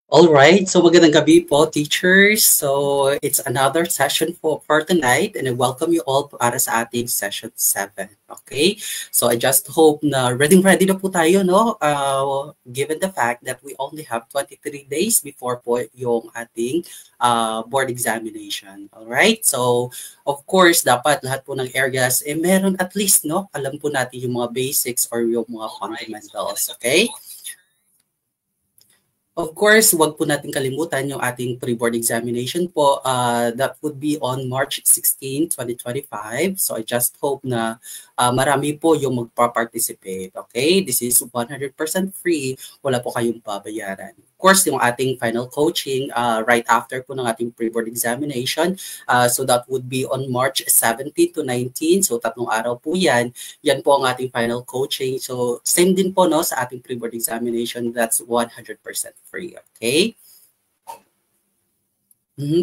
All right, so magandang gabi po, teachers. So, it's another session for tonight and I welcome you all para sa ating session 7. Okay? So, I just hope na ready na po tayo, no? Given the fact that we only have 23 days before po yung ating board examination. All right? So, of course, dapat lahat po ng areas, meron at least, no? Alam po natin yung mga basics or yung mga fundamentals. Okay? Of course, wag po natin kalimutan yung ating pre-board examination po. That would be on March 16, 2025. So I just hope na marami po yung magpa-participate. Okay? This is 100% free. Wala po kayong babayaran. Of course, yung ating final coaching right after po ng ating pre-board examination. So that would be on March 17 to 19. So tatlong araw po yan. Yan po ang ating final coaching. So same din po no sa ating pre-board examination. That's 100% free. Okay?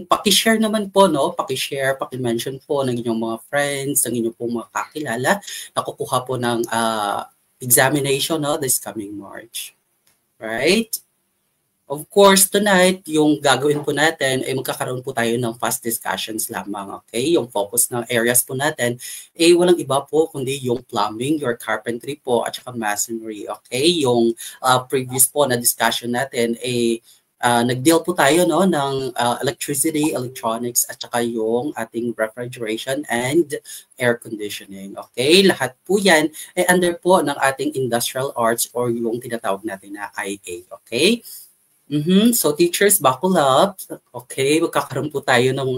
Paki-share naman po, no? Paki-share, paki-mention po ng inyong mga friends, ng inyong pong mga kakilala na kukuha po ng examination, no? This coming March. Right? Of course, tonight, yung gagawin po natin ay magkakaroon po tayo ng fast discussions lamang, okay? Yung focus ng areas po natin ay walang iba po kundi yung plumbing, your carpentry po, at saka masonry, okay? Yung previous po na discussion natin ay nag-deal po tayo no, ng electricity, electronics, at saka yung ating refrigeration and air conditioning, okay? Lahat po yan ay under po ng ating industrial arts or yung tinatawag natin na IA, okay? So teachers, buckle up. Okay, magkakaroon po tayo ng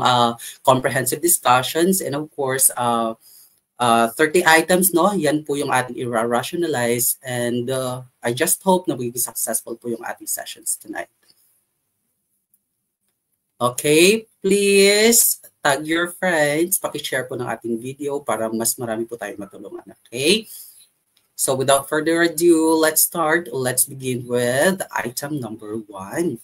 comprehensive discussions and of course, 30 items, no? Yan po yung ating i-rationalize and I just hope na magiging successful po yung ating sessions tonight. Okay, please tag your friends, paki-share po ng ating video para mas marami po tayo matulungan. Okay? So without further ado, let's start. Let's begin with item number 1.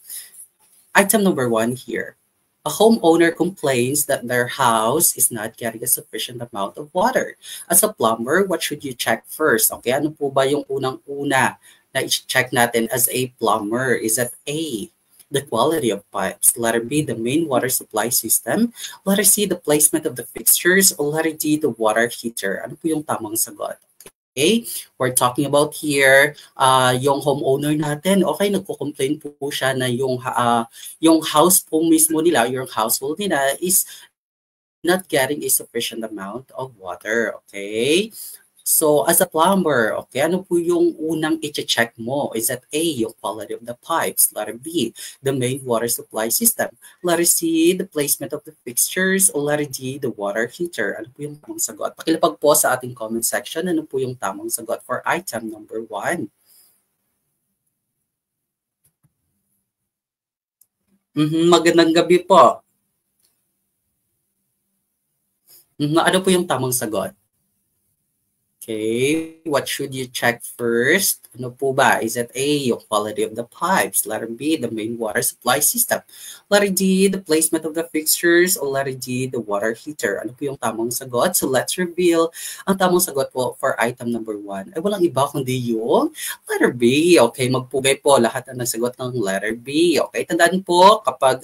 Item number 1 here. A homeowner complains that their house is not getting a sufficient amount of water. As a plumber, what should you check first? Okay, ano po ba yung unang-una na i-check natin as a plumber? Is that A, the quality of pipes, letter B, the main water supply system, letter C, the placement of the fixtures, or letter D, the water heater? Ano po yung tamang sagot? Okay, we're talking about here, yung homeowner natin, okay, nagko-complain po siya na yung house po mismo nila, yung household nila is not getting a sufficient amount of water, okay? So, as a plumber, okay, ano po yung unang i-check mo? Is that A, yung quality of the pipes? Letter B, the main water supply system? Letter C, the placement of the fixtures? O letter D, the water heater? Ano po yung tamang sagot? Pakilapag po sa ating comment section, ano po yung tamang sagot for item number 1? Magandang gabi po. Ano po yung tamang sagot? Okay, what should you check first? Ano po ba? Is it A, yung quality of the pipes? Letter B, the main water supply system? Letter D, the placement of the fixtures? O letter D, the water heater? Ano po yung tamang sagot? So let's reveal ang tamang sagot po for item number 1. Ay walang iba kundi yung letter B. Okay, magpugay po lahat na nasagot ng letter B. Okay, tandaan po kapag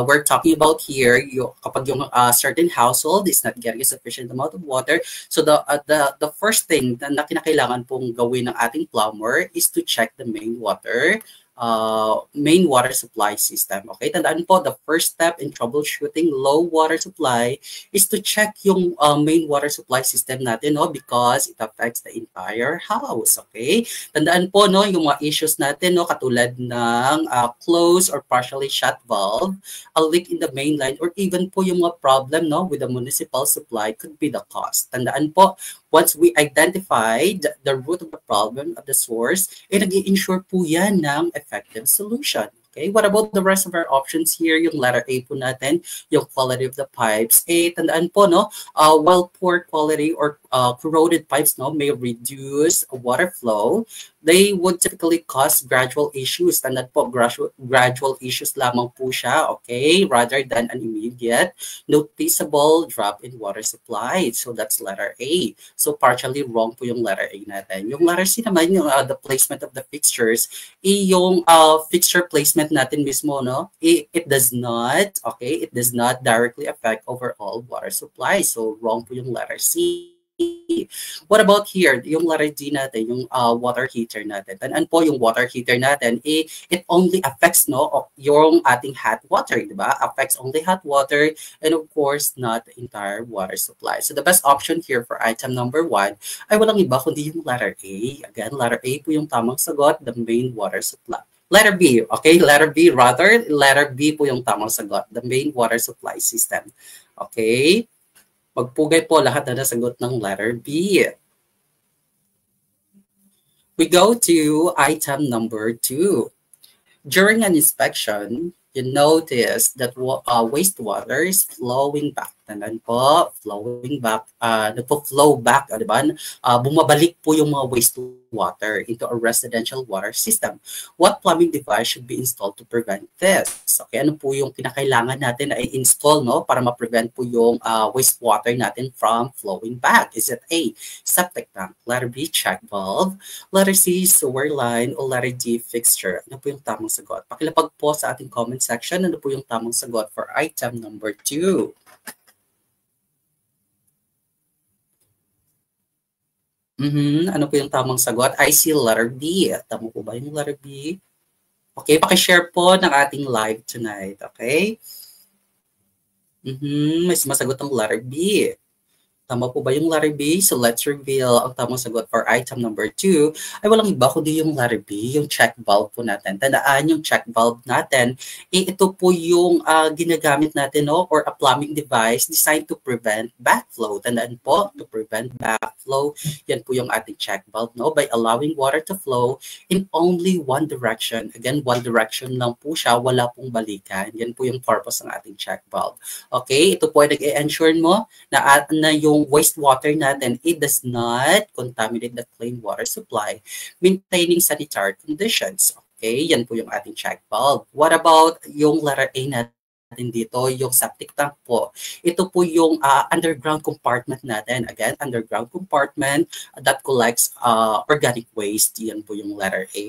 we're talking about here, kapag yung certain household is not getting a sufficient amount of water, so the first thing na kinakailangan pong gawin ng ating plumber is to check the main water supply system. Okay, tandaan po, the first step in troubleshooting low water supply is to check yung main water supply system natin, no, because it affects the entire house. Okay, tandaan po, no, yung mga issues natin, no, katulad ng closed or partially shut valve, a leak in the main line, or even po yung mga problem, no, with the municipal supply could be the cause. Tandaan po, once we identified the root of the problem, of the source, nag-i-ensure po yan ng effective solution. Okay, what about the rest of our options here? Yung letter A po natin, yung quality of the pipes. Tandaan po, no, while poor quality or corroded pipes, no, may reduce water flow, they would typically cause gradual issues. Tandaan po, gradual issues lamang po siya, okay, rather than an immediate, noticeable drop in water supply. So that's letter A. So partially wrong po yung letter A natin. Yung letter C naman, yung the placement of the fixtures, yung fixture placement natin mismo, no, it does not, okay, it does not directly affect overall water supply. So wrong po yung letter C. What about here? Yung letter D natin, yung water heater natin. Tandaan po, yung water heater natin, it only affects, no, yung ating hot water, di ba? Affects only hot water and of course, not the entire water supply. So the best option here for item number 1 ay walang iba kundi yung letter A. Again, letter A po yung tamang sagot, the main water supply. Letter B, okay? Letter B rather, letter B po yung tamang sagot, the main water supply system. Okay? Magpugay po lahat na nasagot ng letter B. We go to item number 2. During an inspection, you notice that wastewater is flowing back. Tandaan po, flowing back, nagpo-flow back, di ba? Bumabalik po yung mga wastewater into a residential water system. What plumbing device should be installed to prevent this? Okay, ano po yung kinakailangan natin na i-install, no, para ma-prevent po yung wastewater natin from flowing back? Is it A, septic tank, letter B, check valve, letter C, sewer line, o letter D, fixture? Ano po yung tamang sagot? Pakilapag po sa ating comment section, ano po yung tamang sagot for item number 2. Ano po yung tamang sagot? I see letter B. Tama po ba yung letter B? Okay, pakishare po ng ating live tonight. Okay? May masagot ang letter B. Tama po ba yung letter B? So let's reveal ang tamang sagot for item number 2 ay walang iba kundi yung letter B, yung check valve po natin. Tandaan yung check valve natin, ito po yung ginagamit natin, no, or a plumbing device designed to prevent backflow. Tandaan po, to prevent backflow, yan po yung ating check valve, no, by allowing water to flow in only one direction. Again, one direction lang po siya, wala pong balikan. Yan po yung purpose ng ating check valve. Okay, ito po ay nag-ensure mo na yung wastewater natin, it does not contaminate the clean water supply, maintaining sanitary conditions. Okay, yan po yung ating check valve. What about yung letter A natin dito, yung septic tank po? Ito po yung underground compartment natin. Again, underground compartment that collects organic waste. Yan po yung letter A.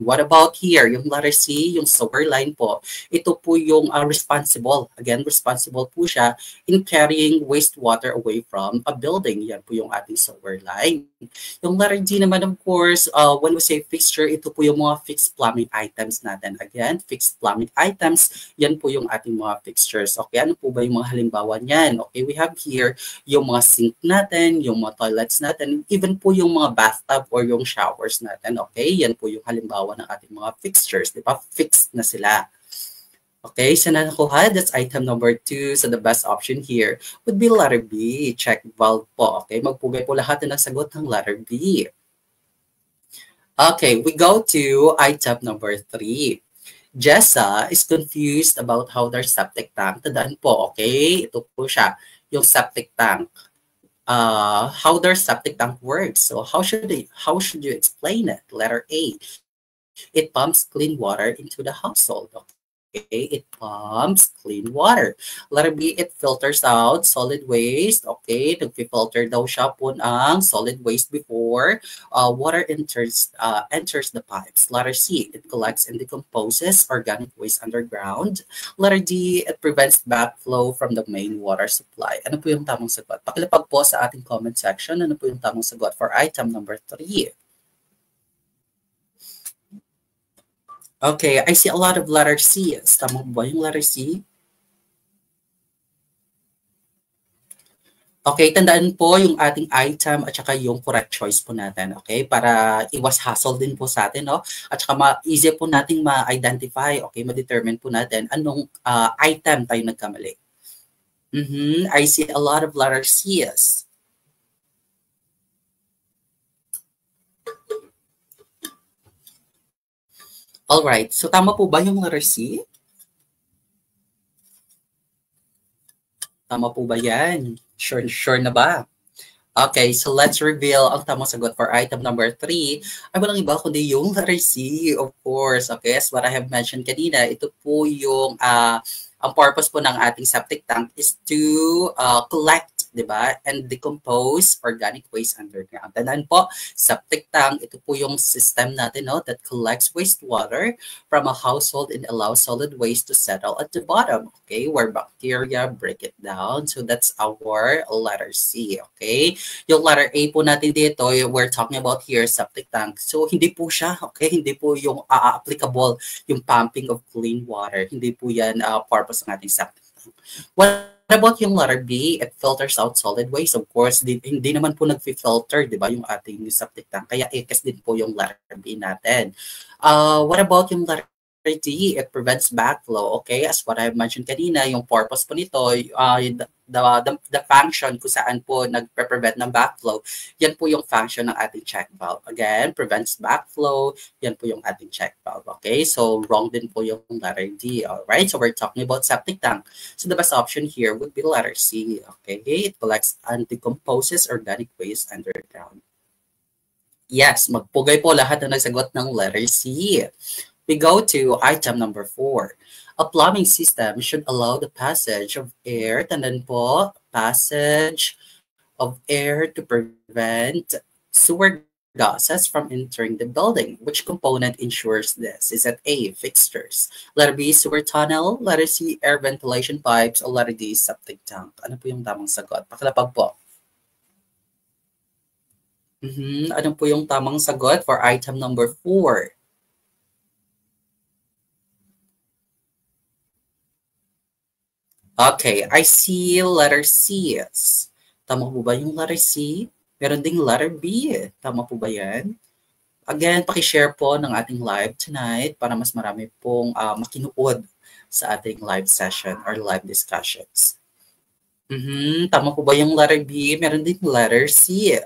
What about here? Yung letter C, yung sewer line po. Ito po yung responsible. Again, responsible po siya in carrying wastewater away from a building. Yan po yung ating sewer line. Yung letter D naman, of course, when we say fixture, ito po yung mga fixed plumbing items natin. Again, fixed plumbing items, yan po yung ating mga fixtures. Okay, ano po ba yung mga halimbawa niyan? Okay, we have here yung mga sink natin, yung mga toilets natin, even po yung mga bathtub or yung showers natin. Okay, yan po yung halimbawa ng ating mga fixtures. Di ba? Fixed na sila. Okay, so nakuha, that's item number 2. So the best option here would be letter B, check valve po. Okay, magpugay po lahat na nasagot ng letter B. Okay, we go to item number 3. Jessa is confused about how their septic tank, tandaan po, okay, ito po siya, yung septic tank. How their septic tank works. So how should you explain it? Letter A, it pumps clean water into the household. Okay, it pumps clean water. Letter B, it filters out solid waste. Okay, nag-filter daw siya po ng solid waste before water enters the pipes. Letter C, it collects and decomposes organic waste underground. Letter D, it prevents backflow from the main water supply. Ano po yung tamang sagot? Pakilapag po sa ating comment section. Ano po yung tamang sagot for item number 3? Okay, I see a lot of letter C. Tama ba yung letter C? Okay, tandaan po yung ating item at saka yung correct choice po natin. Okay, para iwas hassle din po sa atin, no? At saka easy po nating ma-identify, okay, ma-determine po natin anong item tayo nagkamali. I see a lot of letter C's. Alright, so tama po ba yung letter C? Tama po ba yan? Sure na ba? Okay, so let's reveal ang tamang sagot for item number 3 ay walang iba kundi yung letter C, of course. Okay, as what I have mentioned kanina, ito po yung ang purpose po ng ating septic tank is to collect, di ba, and decompose organic waste underground. Tandaan po, septic tank, ito po yung system natin, no, that collects wastewater from a household and allows solid waste to settle at the bottom, okay, where bacteria break it down. So that's our letter C, okay? Yung letter A po natin dito, we're talking about here, septic tank. So, hindi po siya, okay? Hindi po yung applicable, yung pumping of clean water. Hindi po yan purpose ng ating septic tank. What about yung letter B? It filters out solid waste. Of course, hindi naman po nag-filter, di ba, yung ating septic tank. Kaya ACAS din po yung letter B natin. What about yung letter D? It prevents backflow. Okay, as what I mentioned kanina, yung purpose po nito, the function kung saan po nagpe-prevent ng backflow, yan po yung function ng ating check valve. Again, prevents backflow, yan po yung ating check valve. Okay, so wrong din po yung letter D. Alright, so we're talking about septic tank. So the best option here would be letter C. Okay, it collects and decomposes organic waste underground. Yes, magpugay po lahat na nagsagot ng letter C. We go to item number 4. A plumbing system should allow the passage of air, tandaan po, passage of air to prevent sewer gases from entering the building. Which component ensures this? Is it A, fixtures, letter B, sewer tunnel, letter C, air ventilation pipes, or letter D, septic tank? Ano po yung tamang sagot? Pakilapag po. Ano po yung tamang sagot for item number 4? Okay, I see letter C. Tama po ba yung letter C? Meron ding letter B. Tama po ba yan? Again, pakishare po ng ating live tonight para mas marami pong makinuod sa ating live session or live discussions. Tama po ba yung letter B? Meron ding letter C.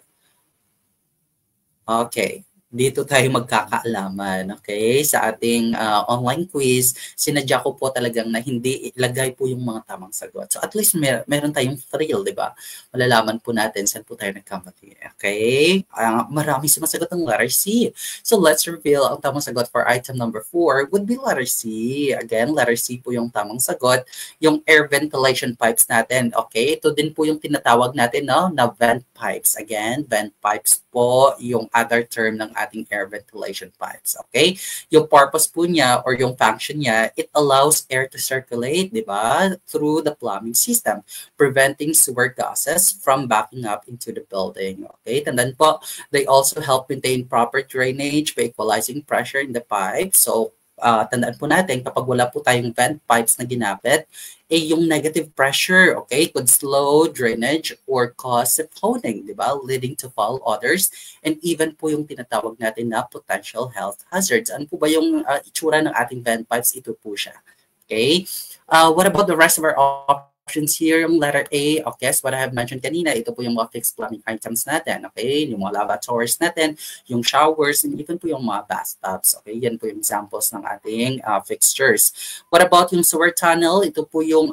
Okay. Dito tayo magkakaalaman, okay? Sa ating online quiz, sinadya ko po talagang na hindi ilagay po yung mga tamang sagot. So at least meron tayong thrill, di ba? Malalaman po natin saan po tayo nagkamali. Okay? Marami sumasagot ng letter C. So let's reveal ang tamang sagot for item number 4 would be letter C. Again, letter C po yung tamang sagot. Yung air ventilation pipes natin, okay? Ito din po yung tinatawag natin, no? Na vent pipes. Again, vent pipes po yung other term ng ating air ventilation pipes. Okay? Yung purpose po niya or yung function niya, it allows air to circulate, di ba? Through the plumbing system, preventing sewer gases from backing up into the building. Okay? Tandaan po, they also help maintain proper drainage by equalizing pressure in the pipe. So, tandaan po natin, kapag wala po tayong vent pipes na ginapit, yung negative pressure, okay, could slow drainage or cause siphonning, di ba? Leading to foul odors and even po yung tinatawag natin na potential health hazards. Ano po ba yung itsura ng ating vent pipes? Ito po siya. Okay? What about the rest of our options here? Yung letter A, okay, as what I have mentioned kanina, ito po yung mga fixed plumbing items natin, okay? Yung mga lavatories natin, yung showers, and even po yung mga bathtubs, okay? Yan po yung examples ng ating fixtures. What about yung sewer tunnel? Ito po yung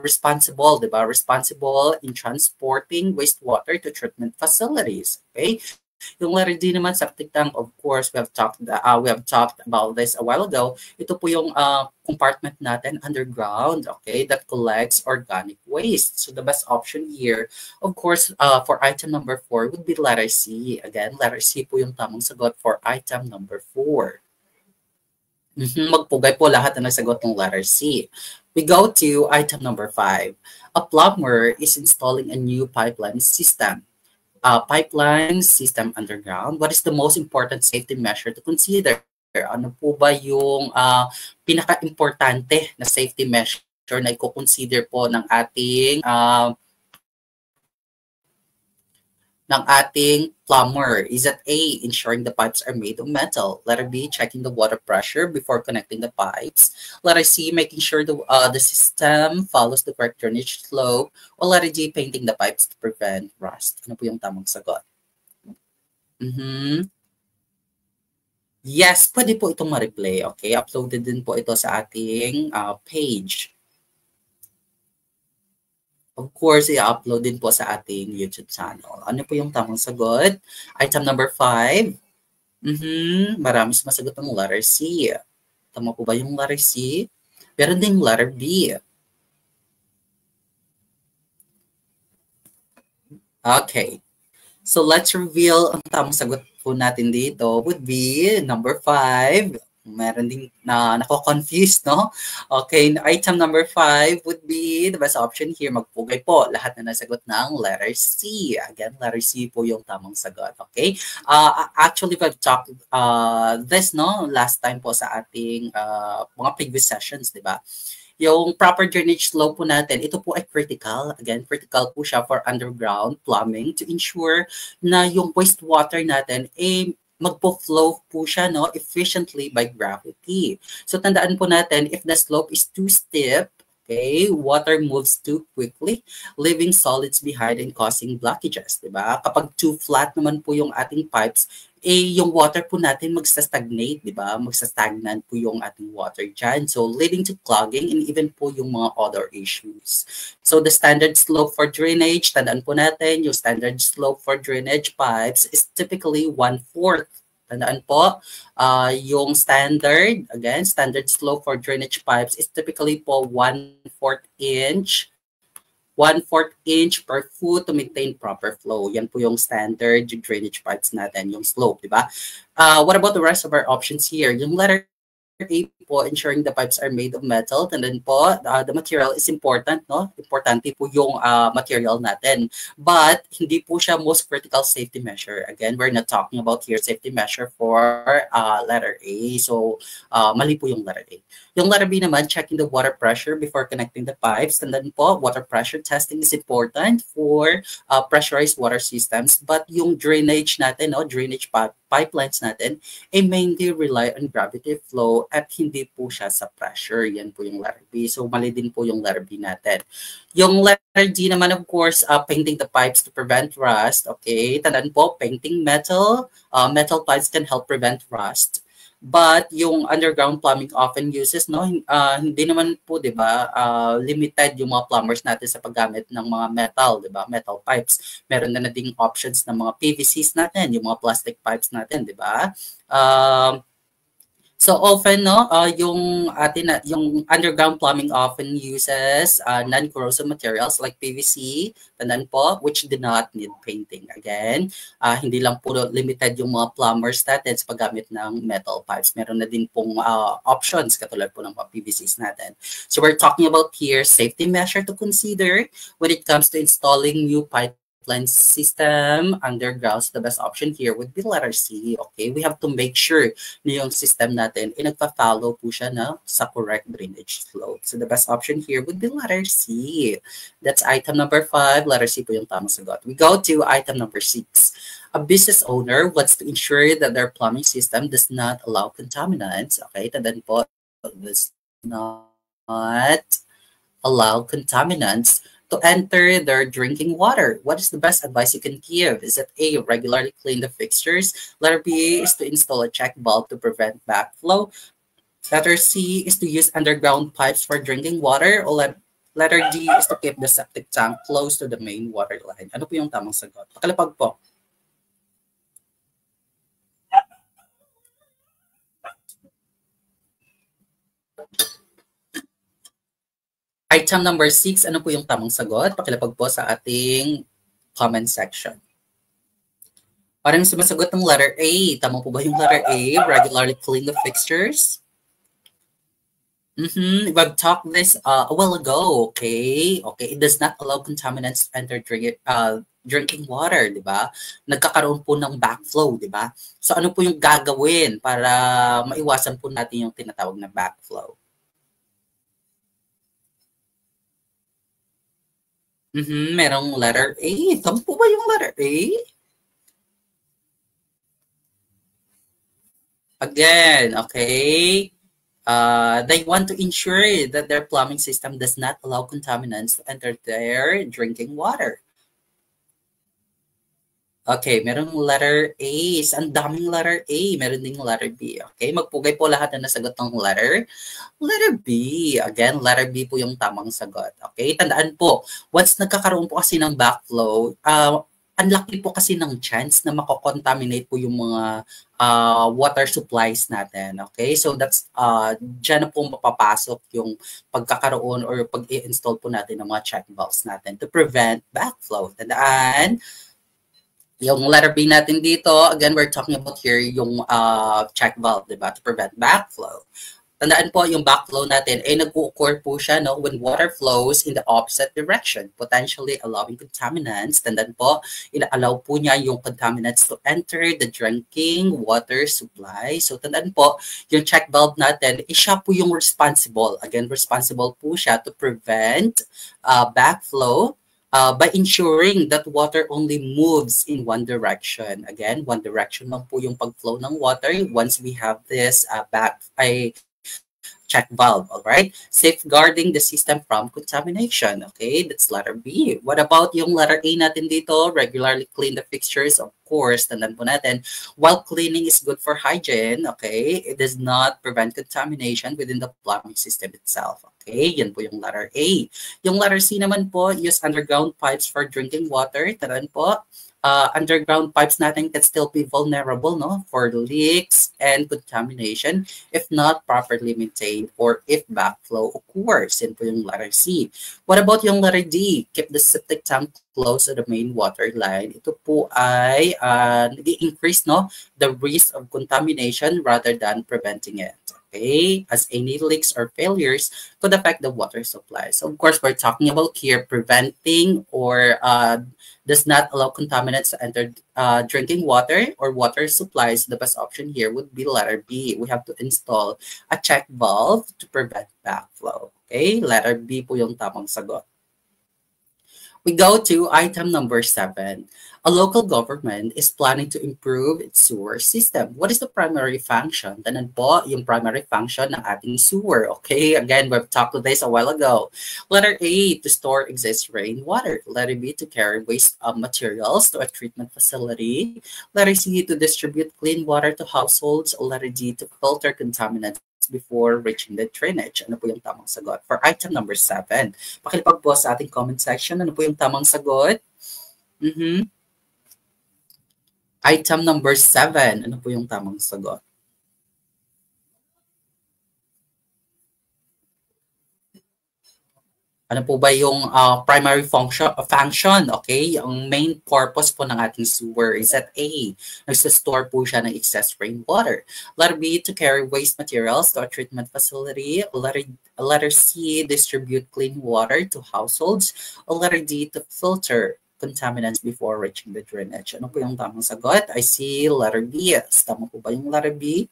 responsible, di ba? Responsible in transporting wastewater to treatment facilities, okay? Yung letter D naman, septic tank, of course, we have talked about this a while ago. Ito po yung compartment natin underground, okay, that collects organic waste. So the best option here, of course, for item number 4 would be letter C. Again, letter C po yung tamang sagot for item number 4. Magpugay po lahat na nasagot ng letter C. We go to item number 5. A plumber is installing a new pipeline system underground. What is the most important safety measure to consider? Ano po ba yung pinaka-importante na safety measure na i-consider po ng ating plumber? Is it A, ensuring the pipes are made of metal? Letter B, checking the water pressure before connecting the pipes? Letter C, making sure the system follows the correct drainage slope? Or letter D, painting the pipes to prevent rust? Ano po yung tamang sagot? Yes, pwede po itong ma-replay. Okay, uploaded din po ito sa ating page. Of course, i-upload din po sa ating YouTube channel. Ano po yung tamang sagot? Item number 5. Marami sumasagot ng letter C. Tama po ba yung letter C? Meron din letter B. Okay. So let's reveal ang tamang sagot po natin dito would be number 5. Meron din na nako-confuse, no? Okay, item number 5 would be the best option here. Magpugay po lahat na nasagot ng letter C. Again, letter C po yung tamang sagot. Okay? Actually, we've talked this, no? Last time po sa ating mga previous sessions, di ba? Yung proper drainage flow po natin, ito po ay critical. Again, critical po siya for underground plumbing to ensure na yung wastewater natin magpo-flow po siya efficiently by gravity. So tandaan po natin, if the slope is too steep, okay, water moves too quickly, leaving solids behind and causing blockages, di ba? Kapag too flat naman po yung ating pipes, yung water po natin magsa-stagnate, di ba? Magsa-stagnant po yung ating water dyan. So, leading to clogging and even po yung mga other issues. So, the standard slope for drainage, tandaan po natin, yung standard slope for drainage pipes is typically 1/4. Tandaan po, yung standard, again, standard slope for drainage pipes is typically po 1/4 inch 1/4 inch per foot to maintain proper flow. Yan po yung standard drainage pipes natin, yung slope, di ba? What about the rest of our options here? Yung letter A po, ensuring the pipes are made of metal. And then po, the material is important, no? Importante po yung material natin. But, hindi po siya most critical safety measure. Again, we're not talking about here safety measure for letter A. So, mali po yung letter A. Yung letter B naman, checking the water pressure before connecting the pipes. And then po, water pressure testing is important for pressurized water systems. But yung drainage natin, drainage pipelines natin, mainly rely on gravity flow at hindi po siya sa pressure. Yan po yung letter B. So, mali din po yung letter B natin. Yung letter D naman, of course, painting the pipes to prevent rust. Okay, tandaan po, painting metal. Metal pipes can help prevent rust. But yung underground plumbing often uses, hindi naman po, di ba, limited yung mga plumbers natin sa paggamit ng mga metal, di ba, metal pipes. Meron na ding options ng mga PVCs natin, yung mga plastic pipes natin, di ba? So often, yung underground plumbing often uses non-corrosive materials like PVC, tandaan po, which do not need painting. Again, hindi lang po limited yung mga plumbers natin sa paggamit ng metal pipes. Meron na din pong options katulad po ng mga PVCs natin. So we're talking about here safety measure to consider when it comes to installing new pipeline system underground. So the best option here would be letter C. Okay, we have to make sure na yung system natin nagpa-follow po siya sa correct drainage slope. So the best option here would be letter C. That's item number 5. Letter C po yung tamang sagot. We go to item number 6. A business owner wants to ensure that their plumbing system does not allow contaminants. Okay, tandaan po, does not allow contaminants to enter their drinking water. What is the best advice you can give? Is it A, regularly clean the fixtures? Letter B is to install a check valve to prevent backflow. Letter C is to use underground pipes for drinking water. Or letter D is to keep the septic tank close to the main water line. Ano po yung tamang sagot? Pakalapag po. Item number 6, ano po yung tamang sagot? Pakilapag po sa ating comment section. Parang sumasagot ng letter A. Tama po ba yung letter A? Regularly clean the fixtures? We've talked this a while ago, okay? Okay, it does not allow contaminants to enter drinking water, di ba? Nagkakaroon po ng backflow, di ba? So ano po yung gagawin para maiwasan po natin yung tinatawag na backflow? Merong letter A. Tama po ba yung letter A? Again, okay. They want to ensure that their plumbing system does not allow contaminants to enter their drinking water. Okay, merong letter A. Ang daming letter A. Meron ding letter B. Okay, magpugay po lahat na nasagot ng letter. Letter B. Again, letter B po yung tamang sagot. Okay, tandaan po, once nagkakaroon po kasi ng backflow, ang laki po kasi ng chance na mako-contaminate po yung mga water supplies natin. Okay, so that's dyan na po mapapasok yung pagkakaroon or pag-i-install po natin ng mga check valves natin to prevent backflow. Tandaan, yung letter B natin dito, again, we're talking about here yung check valve, diba? To prevent backflow. Tandaan po, yung backflow natin ay nag-occur po siya no, when water flows in the opposite direction, potentially allowing contaminants. Tandaan po, ina-allow po niya yung contaminants to enter the drinking water supply. So tandaan po, yung check valve natin, siya po yung responsible. Again, responsible po siya to prevent backflow by ensuring that water only moves in one direction. Again, one direction lang po yung pag-flow ng water once we have this check valve, all right? Safeguarding the system from contamination. Okay, that's letter B. What about yung letter A natin dito? Regularly clean the fixtures. Of course, tandaan po natin, while cleaning is good for hygiene, okay, it does not prevent contamination within the plumbing system itself. Okay, yan po yung letter A. Yung letter C naman po, use underground pipes for drinking water. Tandaan po, underground pipes natin can still be vulnerable no, for leaks and contamination if not properly maintained or if backflow occurs. Yan po yung letter C. What about yung letter D? Keep the septic tank close to the main water line. Ito po ay nag-increase no, the risk of contamination rather than preventing it. Okay, as any leaks or failures could affect the water supply. So of course, we're talking about here preventing or does not allow contaminants to enter drinking water or water supplies. The best option here would be letter B. We have to install a check valve to prevent backflow. Okay, letter B po yung tamang sagot. We go to item number 7. A local government is planning to improve its sewer system. What is the primary function? Tanan po yung primary function ng ating sewer. Okay, again, we've talked to this a while ago. Letter A, to store excess rainwater. Letter B, to carry waste materials to a treatment facility. Letter C, to distribute clean water to households. Letter D, to filter contaminants before reaching the drainage. Ano po yung tamang sagot? For item number 7, pakilapag po sa ating comment section. Ano po yung tamang sagot? Item number 7. Ano po yung tamang sagot? Ano po ba yung primary function? Okay? Yung main purpose po ng ating sewer is that A, nagsistore po siya ng excess rainwater. Letter B, to carry waste materials to a treatment facility. Letter C, distribute clean water to households. Letter D, to filter contaminants before reaching the drainage. Ano po yung tamang sagot? I see letter B. Yes. Tama po ba yung letter B?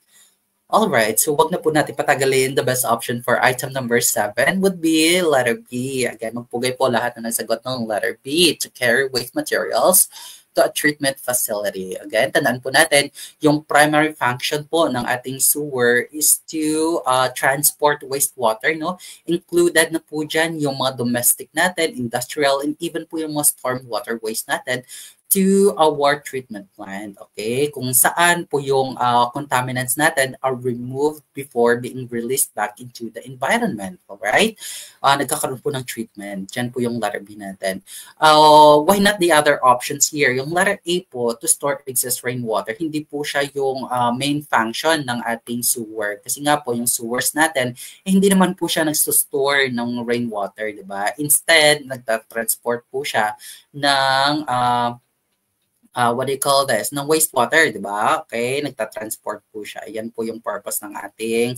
Alright, so wag na po natin patagalin. The best option for item number 7 would be letter B. Again, magpugay po lahat na nasagot ng letter B, to carry waste materials to a treatment facility. Again, tandaan po natin, yung primary function po ng ating sewer is to transport wastewater, no? Included na po dyan yung mga domestic natin, industrial, and even po yung mga stormwater waste natin to a water treatment plant, okay? Kung saan po yung contaminants natin are removed before being released back into the environment, alright? Nagkakaroon po ng treatment. Diyan po yung letter B natin. Why not the other options here? Yung letter A po, to store excess rainwater, hindi po siya yung main function ng ating sewer. Kasi nga po, yung sewers natin, hindi naman po siya nagstostore ng rainwater, di ba? Instead, nagtatransport po siya ng what do you call this? Ng wastewater, di ba? Okay, nagtatransport po siya. Yan po yung purpose ng ating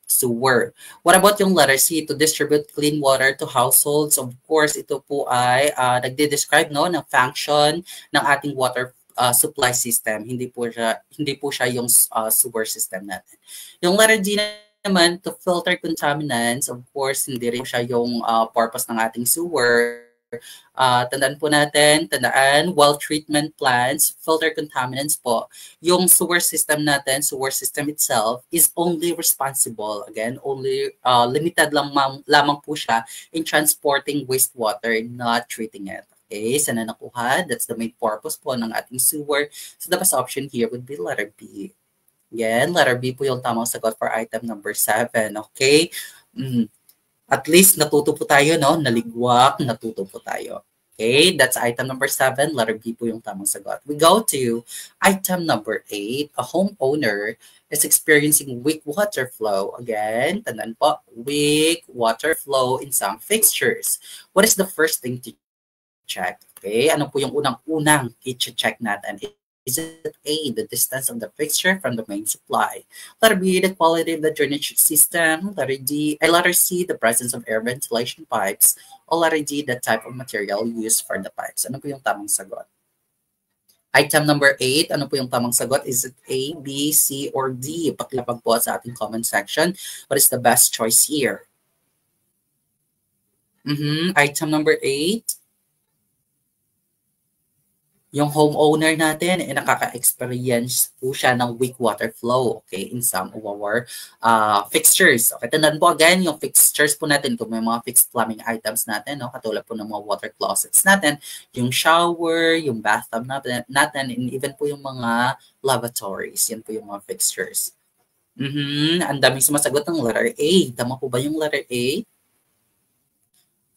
sewer. What about yung letter C, to distribute clean water to households? Of course, ito po ay nagde-describe no ng function ng ating water supply system. Hindi po siya yung sewer system natin. Yung letter D naman, to filter contaminants. Of course, hindi rin siya yung purpose ng ating sewer. Tandaan po natin, while treatment plants filter contaminants po, yung sewer system natin, sewer system itself is only responsible, again, only limited lamang po siya in transporting wastewater, not treating it. Okay, sana nakuha. That's the main purpose po ng ating sewer. So the best option here would be letter B. Again, letter B po yung tamang sagot for item number 7. Okay? At least natuto po tayo, no? Naligwak, natuto po tayo. Okay, that's item number 7. Letter B po yung tamang sagot. We go to item number 8. A homeowner is experiencing weak water flow. Again, tandaan po, weak water flow in some fixtures. What is the first thing to check? Okay, ano po yung unang-unang i-check natin? Is it A, the distance of the fixture from the main supply? Letter B, the quality of the drainage system. Letter C, the presence of air ventilation pipes. O letter D, the type of material used for the pipes. Ano po yung tamang sagot? Item number 8, ano po yung tamang sagot? Is it A, B, C, or D? Pakilapag po sa ating comment section. What is the best choice here? Item number 8. Yung homeowner natin, nakaka-experience po siya ng weak water flow, okay, in some of our fixtures. Okay, tandaan po again, yung fixtures po natin, kung may mga fixed plumbing items natin, no, katulad po ng mga water closets natin, yung shower, yung bathtub natin, and even po yung mga lavatories, yan po yung mga fixtures. Ang daming sumasagot ng letter A. Tama po ba yung letter A?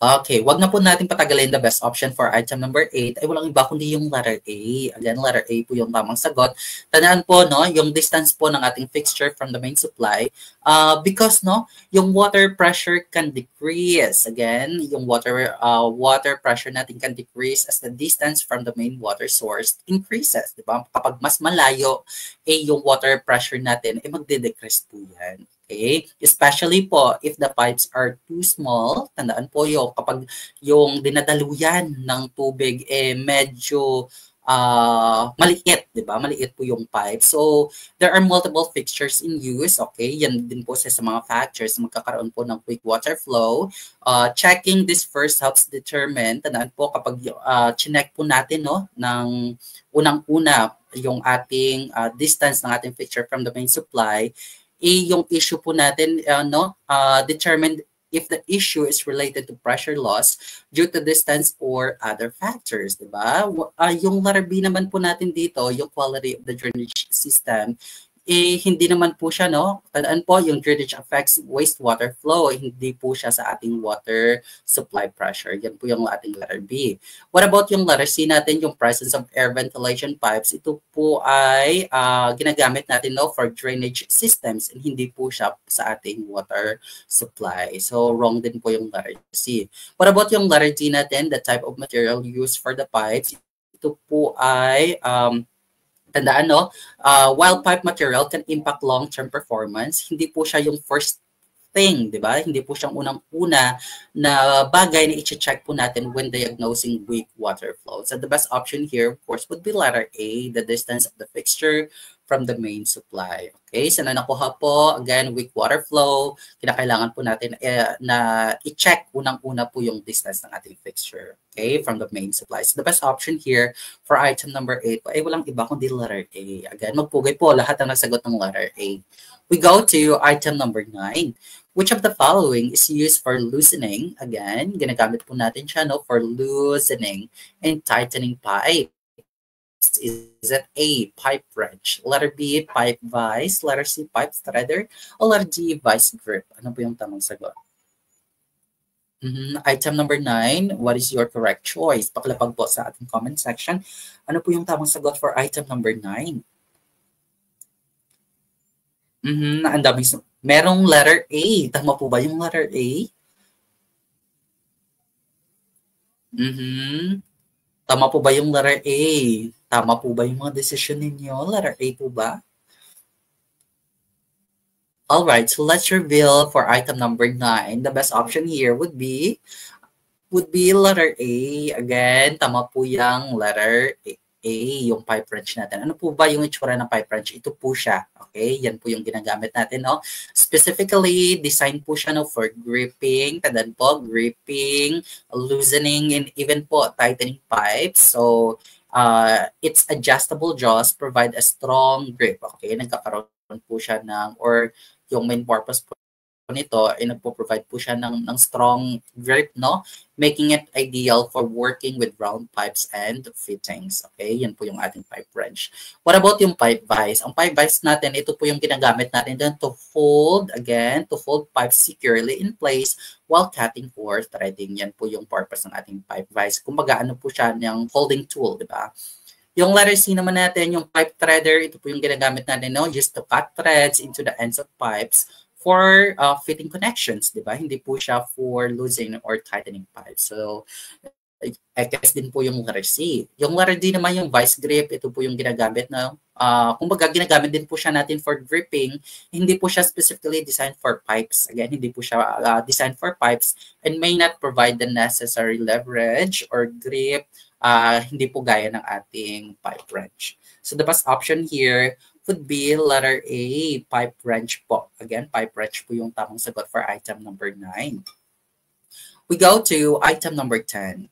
Okay, wag na po natin patagalin. The best option for item number 8 ay walang iba kundi yung letter A. Again, letter A po yung tamang sagot. Tandaan po, no, yung distance po ng ating fixture from the main supply because, no, yung water pressure can decrease. Again, yung water pressure natin can decrease as the distance from the main water source increases. Diba? Kapag mas malayo, yung water pressure natin, magde-decrease po yan. Okay? Especially po if the pipes are too small, tandaan po yung kapag yung dinadaluyan ng tubig medyo maliit, di ba? Maliit po yung pipe. So, there are multiple fixtures in use. Okay? Yan din po sa mga factors magkakaroon po ng quick water flow. Checking this first helps determine, tandaan po kapag chinek po natin, no, ng unang-una yung ating distance ng ating fixture from the main supply, yung issue po natin, determined if the issue is related to pressure loss due to distance or other factors, di ba? Yung letter B naman po natin dito, yung quality of the drainage system, hindi naman po siya, no? Tandaan po, yung drainage affects wastewater flow. Hindi po siya sa ating water supply pressure. Yan po yung ating letter B. What about yung letter C natin, yung presence of air ventilation pipes? Ito po ay ginagamit natin, no, for drainage systems and hindi po siya sa ating water supply. So, wrong din po yung letter C. What about yung letter D natin, the type of material used for the pipes? Ito po ay tandaan, no, while pipe material can impact long-term performance, hindi po siya yung first thing, di ba? Hindi po siyang unang-una na bagay na i-check po natin when diagnosing weak water flow. So the best option here, of course, would be letter A, the distance of the fixture from the main supply. Okay, so na nakuha po, again, weak water flow, kinakailangan po natin na i-check unang-una po yung distance ng ating fixture, okay, from the main supply. So the best option here for item number 8 ay walang iba kundi letter A. Again, magpugay po lahat ng nasagot ng letter A. We go to item number 9. Which of the following is used for loosening? Again, ginagamit po natin siya, no, for loosening and tightening pipe. Is it A, pipe wrench? Letter B, pipe vise? Letter C, pipe threader? O letter D, vice grip? Ano po yung tamang sagot? Item number 9, what is your correct choice? Pakilapag po sa ating comment section. Ano po yung tamang sagot for item number 9? Ang daming merong letter A. Tama po ba yung letter A? Tama po ba yung letter A? Tama po ba yung mga decision ninyo? Letter A po ba? Alright, so let's reveal for item number 9. The best option here would be letter A. Again, tama po yung letter A, yung pipe wrench natin. Ano po ba yung itsura ng pipe wrench? Ito po siya. Okay, yan po yung ginagamit natin, no? Specifically, design po siya, no, for gripping. Tandaan po, gripping, loosening, and even po tightening pipes. So, its adjustable jaws provide a strong grip. Okay, nagkakaroon po siya ng, or yung main purpose po nito ay nagpo-provide po siya ng strong grip, no? Making it ideal for working with round pipes and fittings. Okay, yan po yung ating pipe wrench. What about yung pipe vise? Ang pipe vise natin, ito po yung ginagamit natin din to hold pipes securely in place while cutting or threading. Yan po yung purpose ng ating pipe vise. Kumbaga, ano po siya, yung holding tool, di ba? Yung letter C naman natin, yung pipe threader, ito po yung ginagamit natin, no? Just to cut threads into the ends of pipes for fitting connections, di ba? Hindi po siya for loosening or tightening pipes. So, I guess din po yung letter C. Yung letter D naman, yung vice grip, ito po yung ginagamit na, kumbaga ginagamit din po siya natin for gripping. Hindi po siya specifically designed for pipes. Again, hindi po siya designed for pipes and may not provide the necessary leverage or grip. Hindi po gaya ng ating pipe wrench. So the best option here would be letter A, pipe wrench po. Again, pipe wrench po yung tamang sagot for item number 9. We go to item number 10.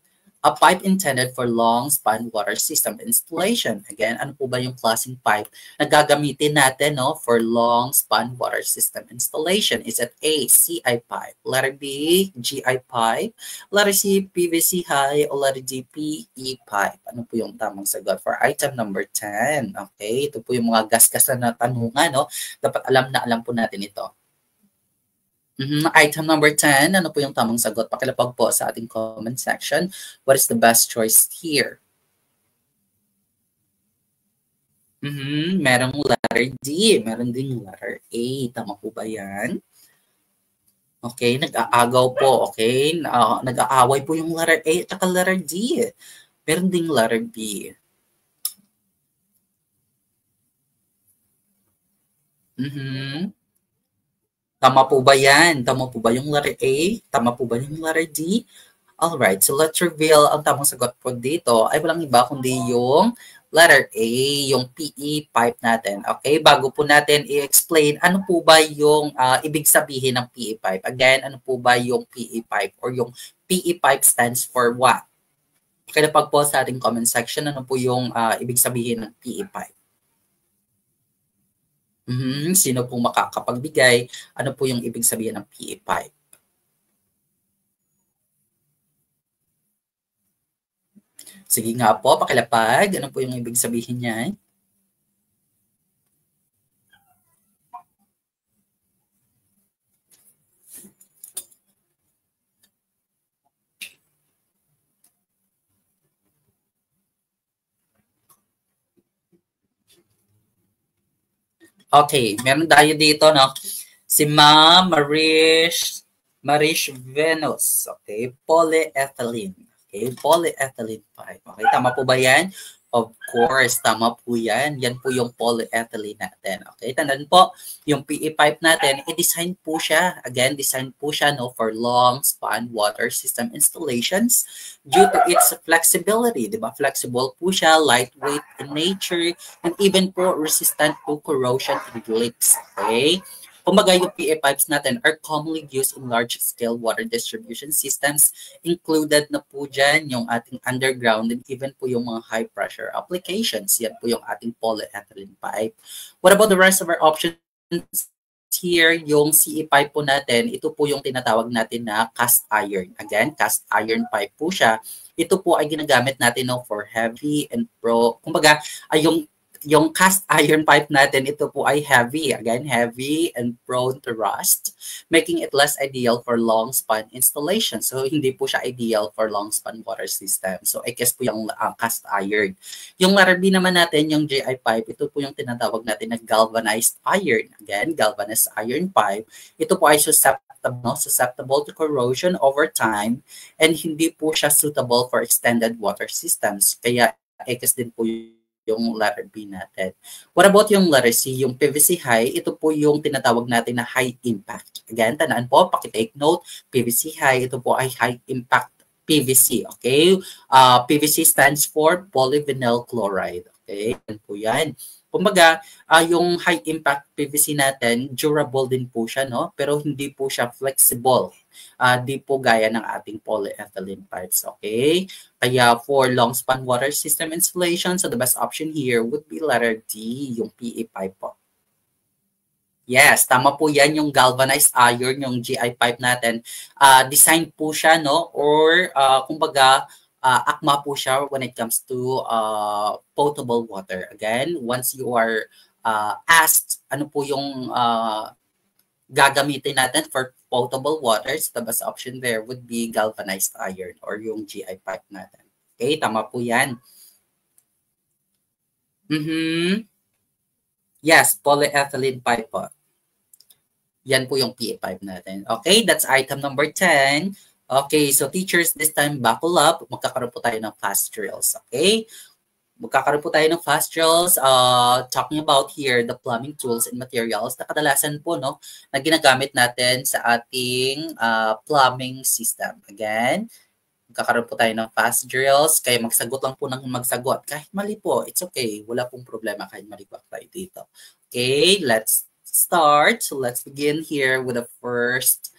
A pipe intended for long-span water system installation. Again, ano po ba yung klaseng pipe na gagamitin natin, no, for long-span water system installation? Is it A, CI pipe, letter B, GI pipe, letter C, PVC high, o letter D, PE pipe? Ano po yung tamang sagot for item number 10? Okay, ito po yung mga gasgasan na tanungan, no? Dapat alam na alam po natin ito. Item number 10, ano po yung tamang sagot? Pakilapag po sa ating comment section. What is the best choice here? Merong letter D, meron din letter A. Tama po ba yan? Okay, nag-aagaw po, okay? Nag-aaway po yung letter A at letter D. Meron ding letter B. Tama po ba yan? Tama po ba yung letter A? Tama po ba yung letter D? Alright, so let's reveal ang tamang sagot po dito ay walang iba kundi yung letter A, yung PE pipe natin. Okay, bago po natin i-explain ano po ba yung ibig sabihin ng PE pipe. Again, ano po ba yung PE pipe or yung PE pipe stands for what? Pakilapag po sa ating comment section ano po yung ibig sabihin ng PE pipe. Sino pong makakapagbigay? Ano po yung ibig sabihin ng PE pipe? Sige nga po, pakilapag. Ano po yung ibig sabihin niya? Okay, meron tayo dito, no? Si Ma'am Marish Venus. Okay, polyethylene. Okay, polyethylene pipe. Okay, tama po ba yan? Of course, tama po yan. Yan po yung polyethylene natin. Okay, tandaan po, yung PE pipe natin, i-design po siya. Again, design po siya, no, for long span water system installations due to its flexibility. Diba? Flexible po siya, lightweight in nature, and even po resistant to corrosion and leaks. Okay? Kumbaga, yung PE pipes natin are commonly used in large-scale water distribution systems. Included na po dyan yung ating underground and even po yung mga high-pressure applications. Yan po yung ating polyethylene pipe. What about the rest of our options? Here, yung CE pipe po natin, ito po yung tinatawag natin na cast iron. Again, cast iron pipe po siya. Ito po ay ginagamit natin, no, for heavy and kumbaga, ay yung cast iron pipe natin, ito po ay heavy. Again, heavy and prone to rust, making it less ideal for long span installation. So, hindi po siya ideal for long span water system. So, I guess po yung cast iron. Yung letter B naman natin, yung GI pipe, ito po yung tinatawag natin na galvanized iron. Again, galvanized iron pipe. Ito po ay susceptible to corrosion over time and hindi po siya suitable for extended water systems. Kaya, I guess din po yung letter B natin. What about yung letter C, yung PVC high? Ito po yung tinatawag natin na high impact. Again, tandaan po, pakitake note, PVC high, ito po ay high impact PVC, okay? PVC stands for polyvinyl chloride, okay? Yan po yan. Kumbaga, yung high impact PVC natin, durable din po siya, no? Pero hindi po siya flexible. Di po gaya ng ating polyethylene pipes, okay? Kaya for long span water system installation, so the best option here would be letter D, yung PE pipe po. Yes, tama po yan yung galvanized iron, yung GI pipe natin. Design po siya, no? Or kumbaga, akma po siya when it comes to potable water. Again, once you are asked ano po yung gagamitin natin for potable waters, the best option there would be galvanized iron or yung GI pipe natin. Okay, tama po yan. Yes, polyethylene pipe po. Yan po yung PA5 natin. Okay, that's item number 10. Okay, so teachers, this time buckle up. Magkakaroon po tayo ng fast drills. Okay? Magkakaroon po tayo ng fast drills. Talking about here, the plumbing tools and materials na kadalasan po, no, na ginagamit natin sa ating plumbing system. Again, magkakaroon po tayo ng fast drills. Kaya magsagot lang po ng magsagot. Kahit mali po, it's okay. Wala pong problema kahit mali po tayo dito. Okay, let's start. So let's begin here with the first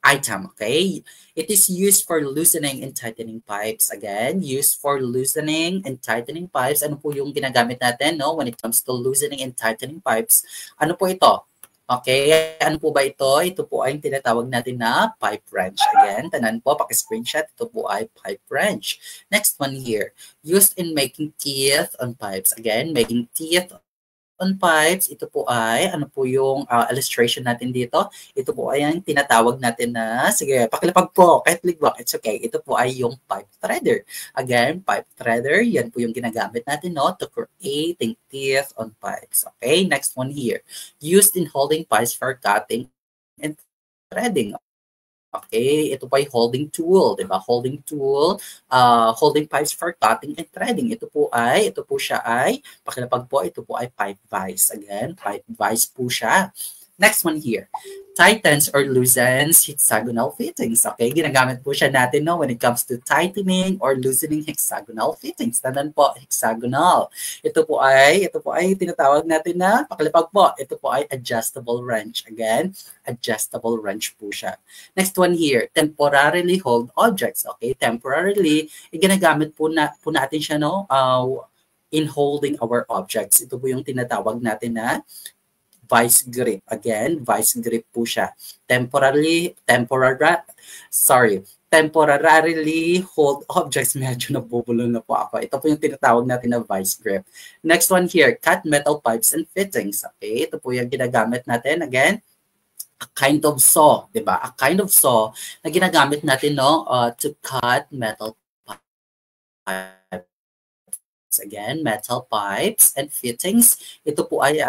item, okay? It is used for loosening and tightening pipes. Again, used for loosening and tightening pipes. Ano po yung ginagamit natin, no? When it comes to loosening and tightening pipes, ano po ito? Okay, ano po ba ito? Ito po ay tinatawag natin na pipe wrench. Again, tanan po, paki-screenshot, ito po ay pipe wrench. Next one here, used in making teeth on pipes. Again, making teeth on pipes, ito po ay, ano po yung illustration natin dito? Ito po ay ang tinatawag natin na, sige, pakilapag po, kahit ligbak, it's okay. Ito po ay yung pipe threader. Again, pipe threader, yan po yung ginagamit natin, no, to creating teeth on pipes. Okay, next one here. Used in holding pipes for cutting and threading. Okay, ito po ay holding tool, di ba? Holding tool, holding pipes for cutting and threading. Ito po siya ay, pakilapag po, ito po ay pipe vise. Again, pipe vise po siya. Next one here, tightens or loosens hexagonal fittings. Okay, ginagamit po siya natin, no, when it comes to tightening or loosening hexagonal fittings. Tandaan po, hexagonal. Ito po ay tinatawag natin na, pakilapag po, ito po ay adjustable wrench. Again, adjustable wrench po siya. Next one here, temporarily hold objects. Okay, temporarily, ginagamit po natin siya, no, in holding our objects. Ito po yung tinatawag natin na vice grip. Again, vice grip po siya. Temporarily hold objects. Medyo nabubulol na po ako. Ito po yung tinatawag natin na vice grip. Next one here, cut metal pipes and fittings. Okay, ito po yung ginagamit natin. Again, a kind of saw, di ba? A kind of saw na ginagamit natin, no, to cut metal pipes. Again, metal pipes and fittings. Ito po ay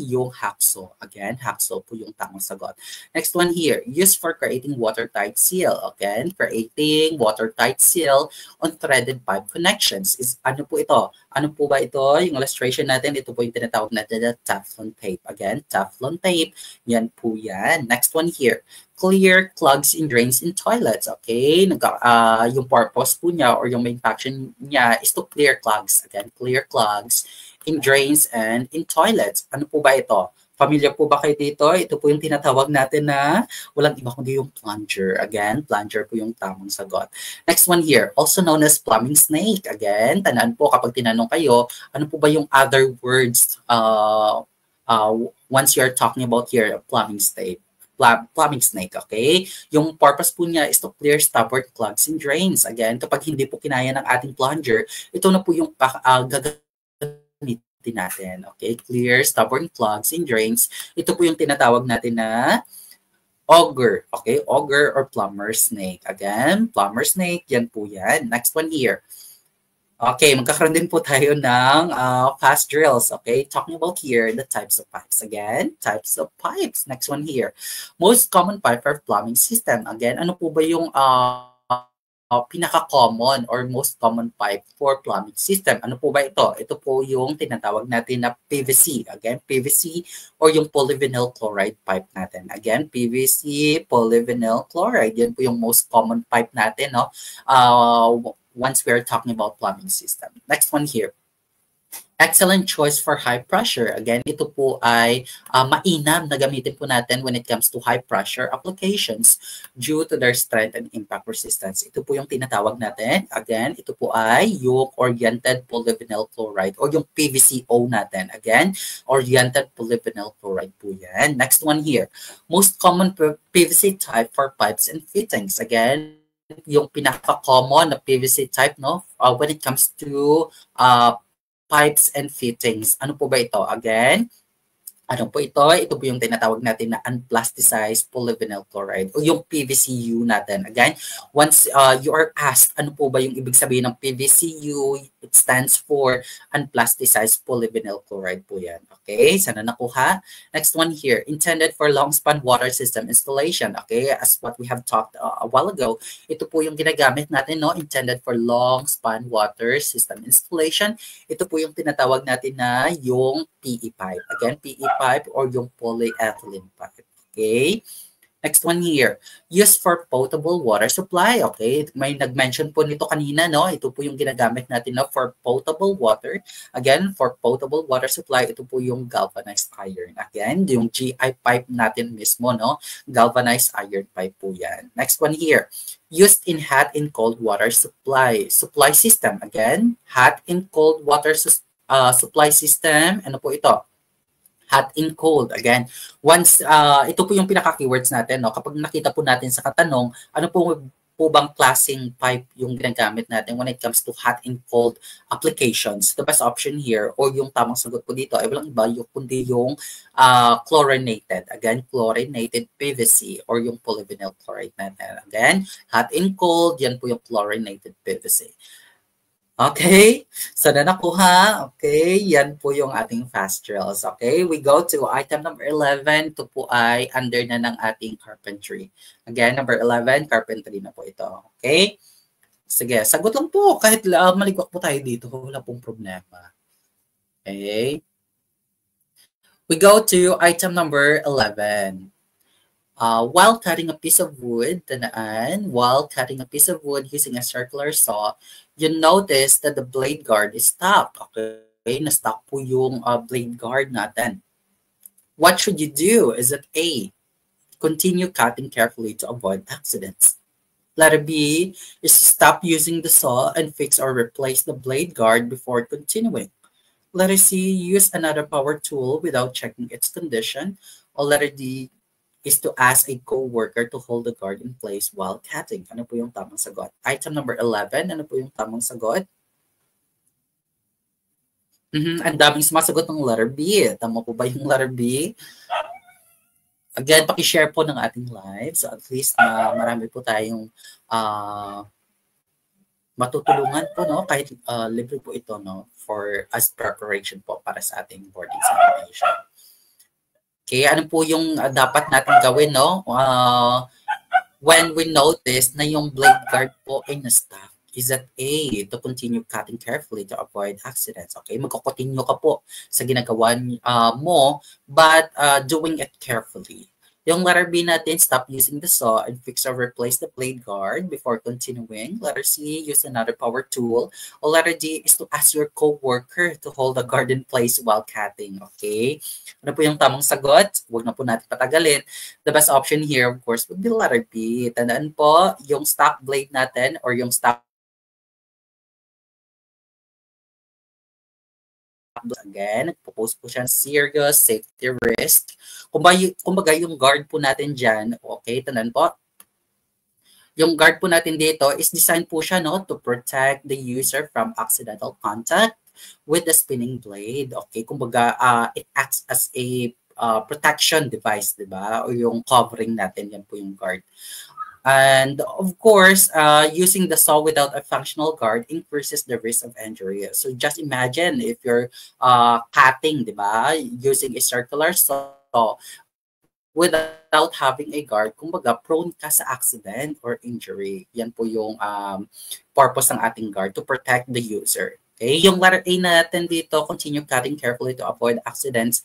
yung hacksaw. Again, hacksaw po yung tamang sagot. Next one here, used for creating watertight seal. Again, creating watertight seal on threaded pipe connections. Ano po ito? Ano po ba ito? Yung illustration natin, ito po yung tinatawag natin na Teflon tape. Again, Teflon tape. Yan po yan. Next one here, clear clogs and drains in toilets. Okay, yung purpose po niya or yung main function niya is to clear clogs. Again, clear clogs in drains and in toilets. Ano po ba ito? Familiar po ba kayo dito? Ito po yung tinatawag natin na walang iba kundi yung plunger. Again, plunger po yung tamang sagot. Next one here, also known as plumbing snake. Again, tandaan po kapag tinanong kayo, ano po ba yung other words once you're talking about here, plumbing snake. Plumbing snake, okay? Yung purpose po niya is to clear stubborn clogs and drains. Again, kapag hindi po kinaya ng ating plunger, ito na po yung gagamitin natin. Okay? Clear stubborn clogs and drains. Ito po yung tinatawag natin na auger. Okay? Auger or plumber snake. Again, plumber snake, yan po yan. Next one here. Okay, magkakaroon din po tayo ng fast drills. Okay, talking about here, the types of pipes. Again, types of pipes. Next one here. Most common pipe for plumbing system. Again, ano po ba yung pinaka-common or most common pipe for plumbing system? Ano po ba ito? Ito po yung tinatawag natin na PVC. Again, PVC or yung polyvinyl chloride pipe natin. Again, PVC, polyvinyl chloride. Yan po yung most common pipe natin, no? Once we're talking about plumbing system. Next one here. Excellent choice for high pressure. Again, ito po ay mainam na gamitin po natin when it comes to high pressure applications due to their strength and impact resistance. Ito po yung tinatawag natin. Again, ito po ay yung oriented polyvinyl chloride o yung PVCO natin. Again, oriented polyvinyl chloride po yan. Next one here. Most common PVC type for pipes and fittings. Again, yung pinaka-common na PVC type, no? When it comes to pipes and fittings. Ano po ba ito? Again, ano po ito? Ito po yung tinatawag natin na unplasticized polyvinyl chloride o yung PVCU natin. Again, once you are asked ano po ba yung ibig sabihin ng PVCU, it stands for unplasticized polyvinyl chloride po yan. Okay, sana nakuha. Next one here, intended for long span water system installation. Okay, as what we have talked a while ago, ito po yung ginagamit natin, no? Intended for long span water system installation. Ito po yung tinatawag natin na yung PE pipe. Again, PE pipe or yung polyethylene pipe. Okay? Next one here, used for potable water supply. Okay, may nag-mention po nito kanina, no? Ito po yung ginagamit natin no, for potable water. Again, for potable water supply, ito po yung galvanized iron. Again, yung GI pipe natin mismo, no? Galvanized iron pipe po yan. Next one here, used in hot and cold water supply system. Again, hot and cold water supply system. Ano po ito? Hot and cold. Again, once, ito po yung pinaka-keywords natin. No? Kapag nakita po natin sa katanong, ano po bang klaseng pipe yung ginagamit natin when it comes to hot and cold applications? The best option here, or yung tamang sagot po dito, ay walang iba, kundi yung chlorinated. Again, chlorinated PVC or yung polyvinyl chloride natin. Again, hot and cold, yan po yung chlorinated PVC. Okay, so na nakuha. Okay, yan po yung ating fast drills. Okay, we go to item number 11. Ito po ay under na ng ating carpentry. Again, number 11, carpentry na po ito. Okay, sige, sagot lang po. Kahit maligwak po tayo dito, wala pong problema. Okay, we go to item number 11. While cutting a piece of wood, while cutting a piece of wood using a circular saw, you notice that the blade guard is stuck. Okay, na-stuck po yung blade guard natin. What should you do? Is it A, continue cutting carefully to avoid accidents? Letter B is to stop using the saw and fix or replace the blade guard before continuing. Letter C, use another power tool without checking its condition. Or letter D is to ask a co-worker to hold the guard in place while cutting. Ano po yung tamang sagot? Item number 11, ano po yung tamang sagot? Ang daming sumasagot ng letter B. Tama po ba yung letter B? Again, paki-share po ng ating live. So at least marami po tayong matutulungan po, no? Kahit libre po ito, no? For as preparation po para sa ating board examination. Okay, ano po yung dapat natin gawin, no? When we notice na yung blade guard po ay na-stuck, is that A, to continue cutting carefully to avoid accidents. Okay, magko-continue ka po sa ginagawa mo, but doing it carefully. Yung letter B natin, stop using the saw and fix or replace the blade guard before continuing. Letter C, use another power tool. Or letter D is to ask your co-worker to hold the guard in place while cutting. Okay? Ano po yung tamang sagot? Huwag na po natin patagalin. The best option here, of course, would be letter B. Tandaan po, yung stock blade natin or yung stock again, nagpo-post po siya ng serious safety risk. Kumbaga yung guard po natin dyan, okay, tandaan po, yung guard po natin dito is designed po siya, no, to protect the user from accidental contact with the spinning blade. Okay, kumbaga it acts as a protection device, di ba? O yung covering natin, yan po yung guard. And of course, using the saw without a functional guard increases the risk of injury. So just imagine if you're cutting, di ba? Using a circular saw without having a guard, kumbaga prone ka sa accident or injury. Yan po yung purpose ng ating guard, to protect the user. Okay, yung letter A natin dito, continue cutting carefully to avoid accidents.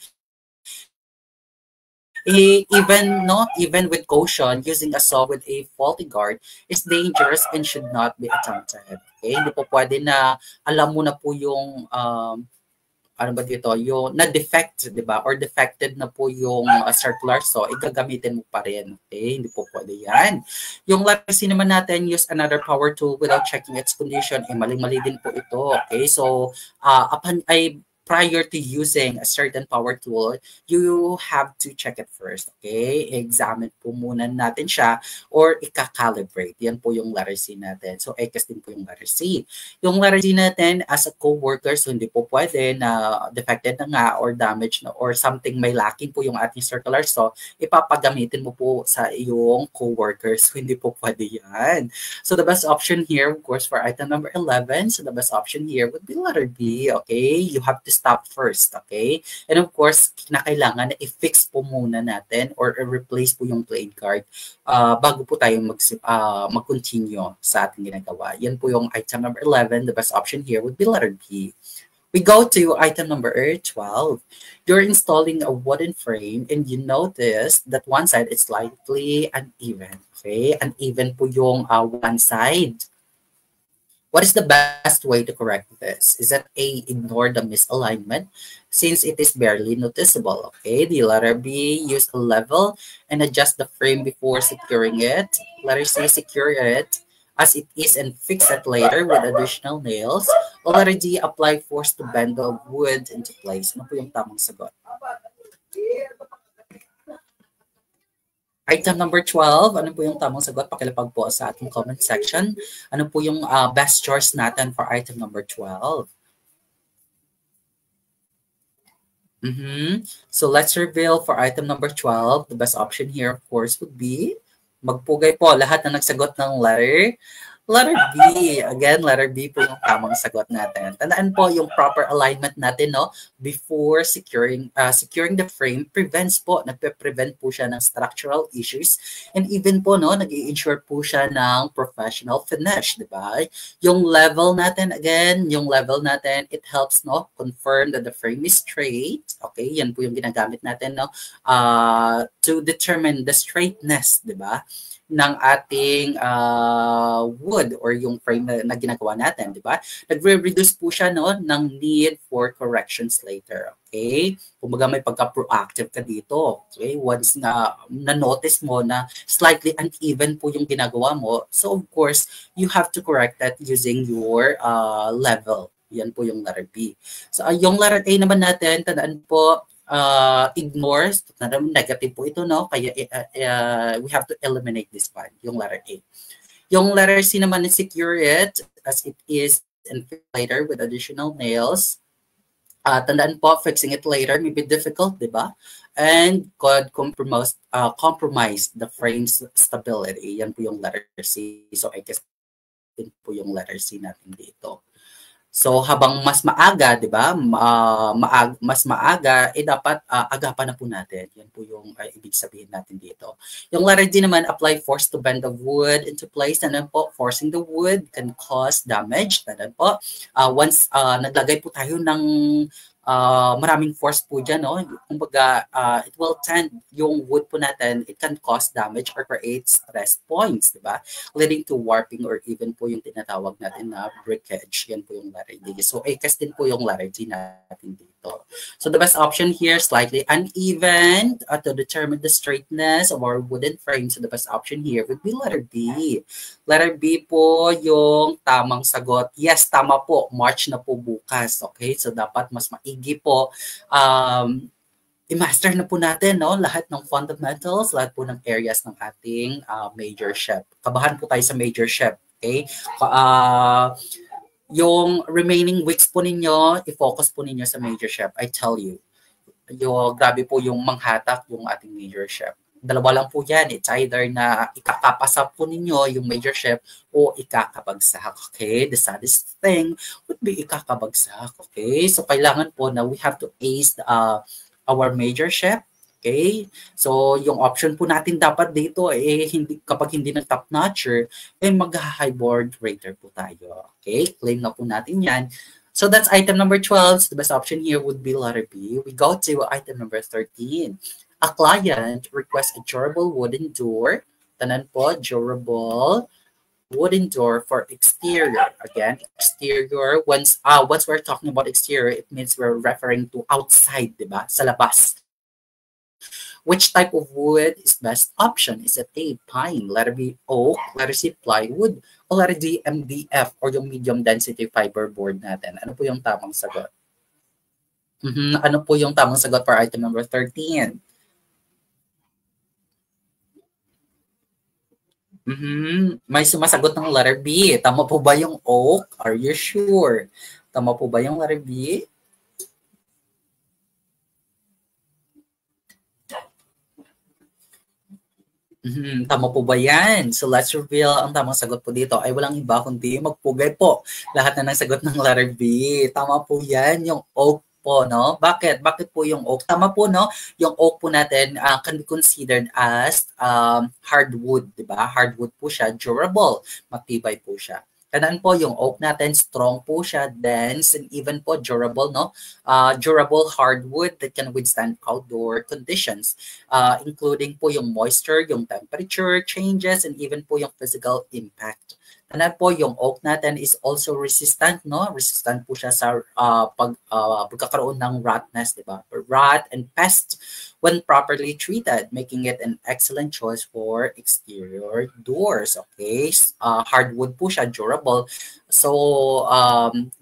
Even with caution, using a saw with a faulty guard is dangerous and should not be attempted. Okay, hindi po pwede na alam mo na po yung ano ba dito, yung na-defect, di ba? Or defected na po yung circular saw, igagamitin mo pa rin. Okay? Hindi po pwede yan. Yung letter C naman natin, use another power tool without checking its condition. Eh, mali-mali din po ito. Okay? So, prior to using a certain power tool, you have to check it first. Okay? Examine po muna natin siya or i-calibrate. Yan po yung letter C natin. So, X din po yung letter C. Yung letter C natin, as a co-worker, so hindi po pwede na defected na nga or damaged na or something may lacking po yung ating circular saw, ipapagamitin mo po sa iyong co-workers. So, hindi po pwede yan. So, the best option here, of course, for item number 11, so the best option here would be letter B. Okay? You have to stop first. Okay? And of course, kailangan na i-fix po muna natin or replace po yung playing card bago po tayo mag-continue sa ating ginagawa. Yan po yung item number 11. The best option here would be letter B. We go to item number 12. You're installing a wooden frame and you notice that one side is slightly uneven. Okay? Uneven po yung one side. What is the best way to correct this? Is that A, ignore the misalignment since it is barely noticeable? Okay, the letter B, use a level and adjust the frame before securing it. Letter C, secure it as it is and fix it later with additional nails. Or letter D, apply force to bend the wood into place. Ano po yung tamang sagot? Item number 12, ano po yung tamang sagot? Pakilapag po sa ating comment section. Ano po yung best choice natin for item number 12? So let's reveal for item number 12. The best option here, of course, would be magpugay po lahat na nagsagot ng letter B. Again, letter B po yung tamang sagot natin. Tandaan po yung proper alignment natin, no? Before securing the frame, nagpe-prevent po siya ng structural issues. And even po, no, nag-i-ensure po siya ng professional finish, di ba? Yung level natin, it helps, no, confirm that the frame is straight. Okay, yan po yung ginagamit natin, no? To determine the straightness, di ba? Ng ating wood or yung frame na ginagawa natin, di ba? Nagre-reduce po siya, no, ng need for corrections later. Okay? Kumbaga may pagka-proactive ka dito. Okay? Once na na-notice mo na slightly uneven po yung ginagawa mo, so of course, you have to correct that using your level. Yan po yung letter B. So yung letter A naman natin, tandaan po, ignore, negative po ito, no? Kaya we have to eliminate this one, yung letter A. Yung letter C naman is secure it as it is and fix later with additional nails. Tandaan po, fixing it later may be difficult, di ba? And could compromise the frame's stability. Yan po yung letter C. So I guess din po yung letter C natin dito. So habang mas maaga, 'di ba? Mas maaga dapat agapan na po natin. Yan po yung ibig sabihin natin dito. Yung letter D naman, apply force to bend the wood into place. Tandaan po, forcing the wood can cause damage. Tandaan po, once naglagay po tayo ng maraming force po dyan, no? Kumbaga, it will tend, yung wood po natin, it can cause damage or create stress points, di ba? Leading to warping or even po yung tinatawag natin na breakage. Yan po yung letter D. So, ACAS din po yung letter D natin dito. So, the best option here, slightly uneven to determine the straightness of our wooden frame. So, the best option here would be letter B. Letter B po yung tamang sagot. Yes, tama po. March na po bukas. Okay? So, dapat mas maigi po. I-master na po natin, no? Lahat ng fundamentals, lahat po ng areas ng ating major chef. Kabahan po tayo sa major chef. Okay? Yung remaining weeks po ninyo, i-focus po ninyo sa major chef. I tell you. Grabe po yung manghatak yung ating major chef. Dalawa lang po yan. It's either na ikakapasa po ninyo yung major chef o ikakabagsak. Okay? The saddest thing would be ikakabagsak. Okay? So, kailangan po na we have to ace our major chef. Okay? So, yung option po natin dapat dito, kapag hindi ng top notcher, mag-high board rater po tayo. Okay? Claim na po natin yan. So, that's item number 12. So, the best option here would be letter B. We go to item number 13. A client requests a durable wooden door. Tanan po, durable wooden door for exterior. Again, exterior, once we're talking about exterior, it means we're referring to outside, diba? Sa labas. Which type of wood is best option? Is it A, pine, letter B, oak, letter C, plywood, o letter D, MDF, or yung medium density fiberboard natin? Ano po yung tamang sagot? Ano po yung tamang sagot for item number 13? May sumasagot ng letter B. Tama po ba yung oak? Are you sure? Tama po ba yung letter B? Tama po ba yan? So let's reveal ang tamang sagot po dito ay walang iba kundi magpugay po. Lahat na ng sagot ng letter B. Tama po yan, yung oak po, no? Bakit? Bakit po yung oak? Tama po, no? Yung oak po natin can be considered as hardwood, di ba? Hardwood po siya, durable, matibay po siya. Kanaan po yung oak natin, strong po siya, dense, and even po durable, no? Durable hardwood that can withstand outdoor conditions, including po yung moisture, yung temperature changes, and even po yung physical impact. Kanaan po yung oak natin is also resistant, no? Resistant po siya sa pagkakaroon ng rot nest, di ba? Rot and pests when properly treated, making it an excellent choice for exterior doors. Okay, hardwood po siya, durable. So,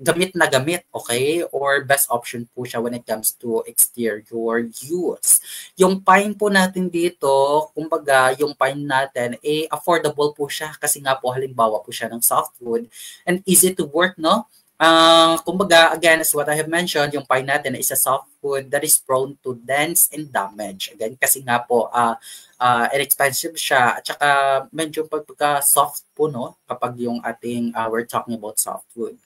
gamit na gamit, okay? Or best option po siya when it comes to exterior use. Yung pine po natin dito, kumbaga, yung pine natin, affordable po siya kasi nga po halimbawa po siya ng softwood and easy to work, no? Kumbaga, again, as what I have mentioned, yung pine natin is a softwood that is prone to dents and damage. Again, kasi nga po, inexpensive siya. At saka, medyo pagka-soft po, no? Kapag yung ating, we're talking about softwood.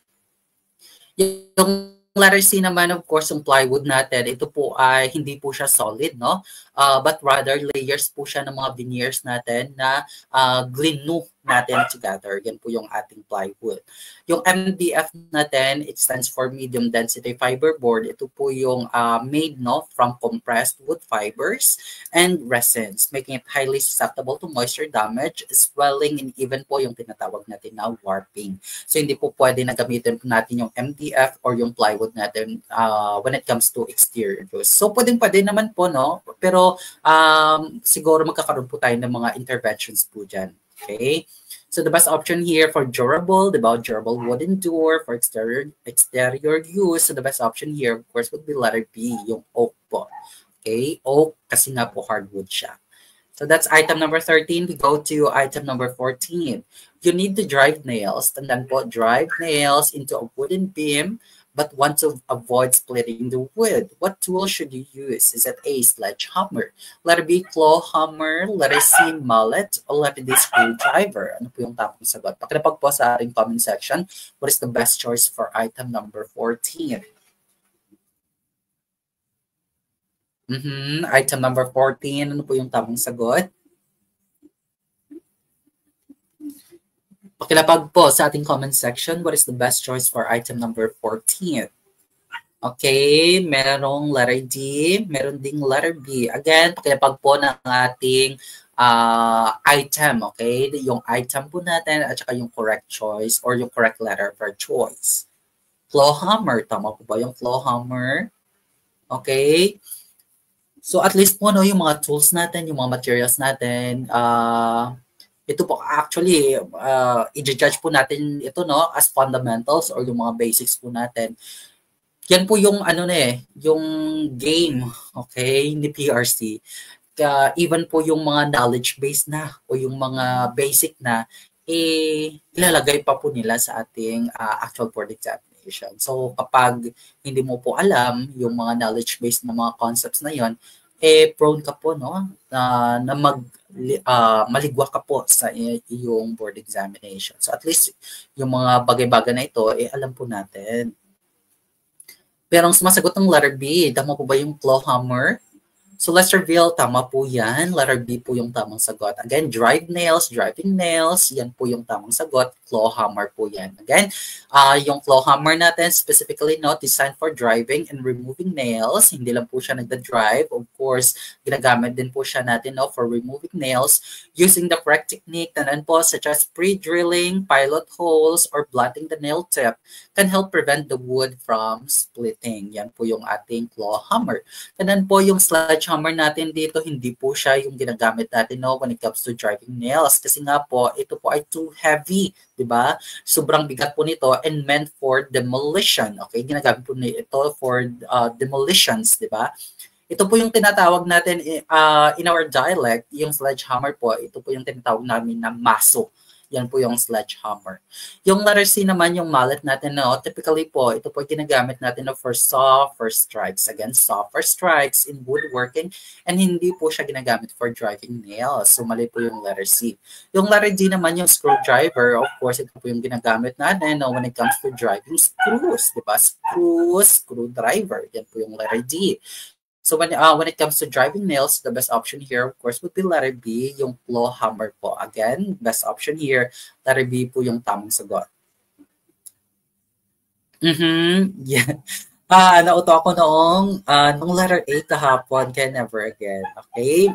Yung letter C naman, of course, yung plywood natin, ito po ay hindi po siya solid, no? But rather, layers po siya ng mga veneers natin na glue natin together. Yan po yung ating plywood. Yung MDF natin, it stands for medium density fiberboard. Ito po yung made, no, from compressed wood fibers and resins, making it highly susceptible to moisture damage, swelling, and even po yung tinatawag natin na warping. So hindi po pwede na gamitin po natin yung MDF or yung plywood natin when it comes to exterior use. So pwede naman po, no, pero siguro magkakaroon po tayo ng mga interventions po dyan. Okay? So the best option here for durable, durable wooden door for exterior use. So the best option here, of course, would be letter B, yung oak po. Okay? Oak kasi nga po hardwood siya. So that's item number 13. We go to item number 14. You need to drive nails. Tandaan po, drive nails into a wooden beam but want to avoid splitting the wood. What tool should you use? Is it A, sledgehammer, letter B, claw hammer, letter C, mallet, or letter D, screwdriver? Ano po yung tamang sagot? Pakilapag po sa ating comment section. What is the best choice for item number 14? Item number 14, ano po yung tamang sagot? Pakilapag po sa ating comment section, what is the best choice for item number 14? Okay, merong letter D, meron ding letter B. Again, pakilapag po ng ating item, okay? Yung item po natin at saka yung correct choice or yung correct letter for choice. Claw hammer, tama po ba yung claw hammer? Okay. So at least po, no, yung mga tools natin, yung mga materials natin, ito po actually, i-judge po natin ito, no, as fundamentals or yung mga basics po natin. Yan po yung ano na yung game, okay, ni PRC. Even po yung mga knowledge base na o yung mga basic na, ilalagay pa po nila sa ating actual board examination. So kapag hindi mo po alam yung mga knowledge base na mga concepts na yon, prone ka po, no, na maligwa ka po sa iyong board examination. So at least yung mga bagay-bagay na ito, alam po natin. Pero ang sumasagot ng letter B, tama po ba yung claw hammer? So let's reveal, tama po yan. Letter B po yung tamang sagot. Again, driving nails, yan po yung tamang sagot. Claw hammer po yan. Again, yung claw hammer natin, specifically not designed for driving and removing nails. Hindi lang po siya nagda-drive. Of course, ginagamit din po siya natin no, for removing nails using the correct technique tanan po such as pre-drilling, pilot holes, or blunting the nail tip can help prevent the wood from splitting. Yan po yung ating claw hammer. Tanan po yung sledgehammer natin dito, hindi po siya yung ginagamit natin no, when it comes to driving nails kasi nga po, ito po ay too heavy, di ba? Sobrang bigat po nito and meant for demolition. Okay, ginagamit po ito for demolitions, di ba? Ito po yung tinatawag natin in our dialect, yung sledgehammer po, ito po yung tinatawag namin na maso. Yan po yung sledgehammer. Yung letter C naman, yung mallet natin, no, typically po, ito po ginagamit natin no, for saw, for strikes. Again, saw for strikes in woodworking and hindi po siya ginagamit for driving nails. So, mali po yung letter C. Yung letter D naman, yung screwdriver, of course, ito po yung ginagamit natin no, when it comes to driving screws. Diba? Screws, screwdriver. Yan po yung letter D. So when it comes to driving nails, the best option here, of course, would be letter B, yung claw hammer po. Again, best option here, letter B po yung tamang sagot. Yeah. Nauto ako nung letter A kahapon, kaya never again. Okay?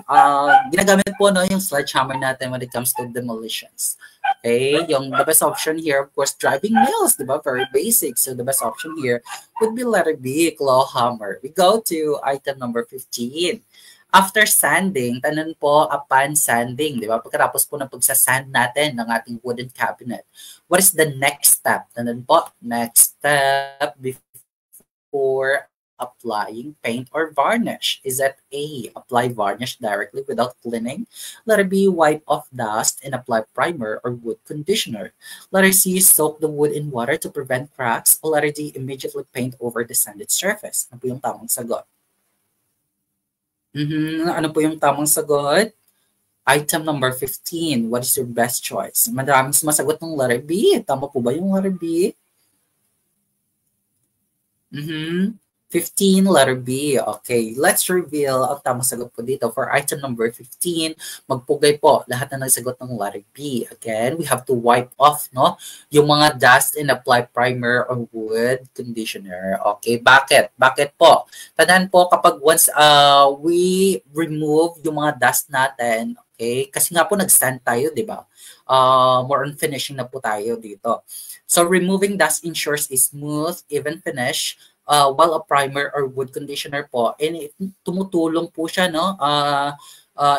Ginagamit po no, yung sledgehammer natin when it comes to demolitions. Okay? Yung the best option here, of course, driving nails, diba? Very basic. So the best option here would be letter B, claw hammer. We go to item number 15. After sanding, tanan po upon sanding, di ba? Pagkatapos po ng pagsasand natin ng ating wooden cabinet, what is the next step? Tanan po, next step before applying paint or varnish? Is that A, apply varnish directly without cleaning? Letter B, wipe off dust and apply primer or wood conditioner. Letter C, soak the wood in water to prevent cracks. Or letter D, immediately paint over the sanded surface. Ano po yung tamang sagot? Ano po yung tamang sagot? Item number 15. What is your best choice? Maraming sumasagot ng letter B. Tama po ba yung letter B? 15, letter B. Okay, let's reveal ang tamang sagot po dito. For item number 15, magpugay po lahat na nagsagot ng letter B. Again, we have to wipe off no, yung mga dust and apply primer or wood conditioner. Okay, bakit? Bakit po? Tandaan po kapag once we remove yung mga dust natin, okay, kasi nga po nag-stand tayo, di ba? More on finishing na po tayo dito. So removing dust ensures a smooth, even finish, while a primer or wood conditioner po, and tumutulong po siya, no?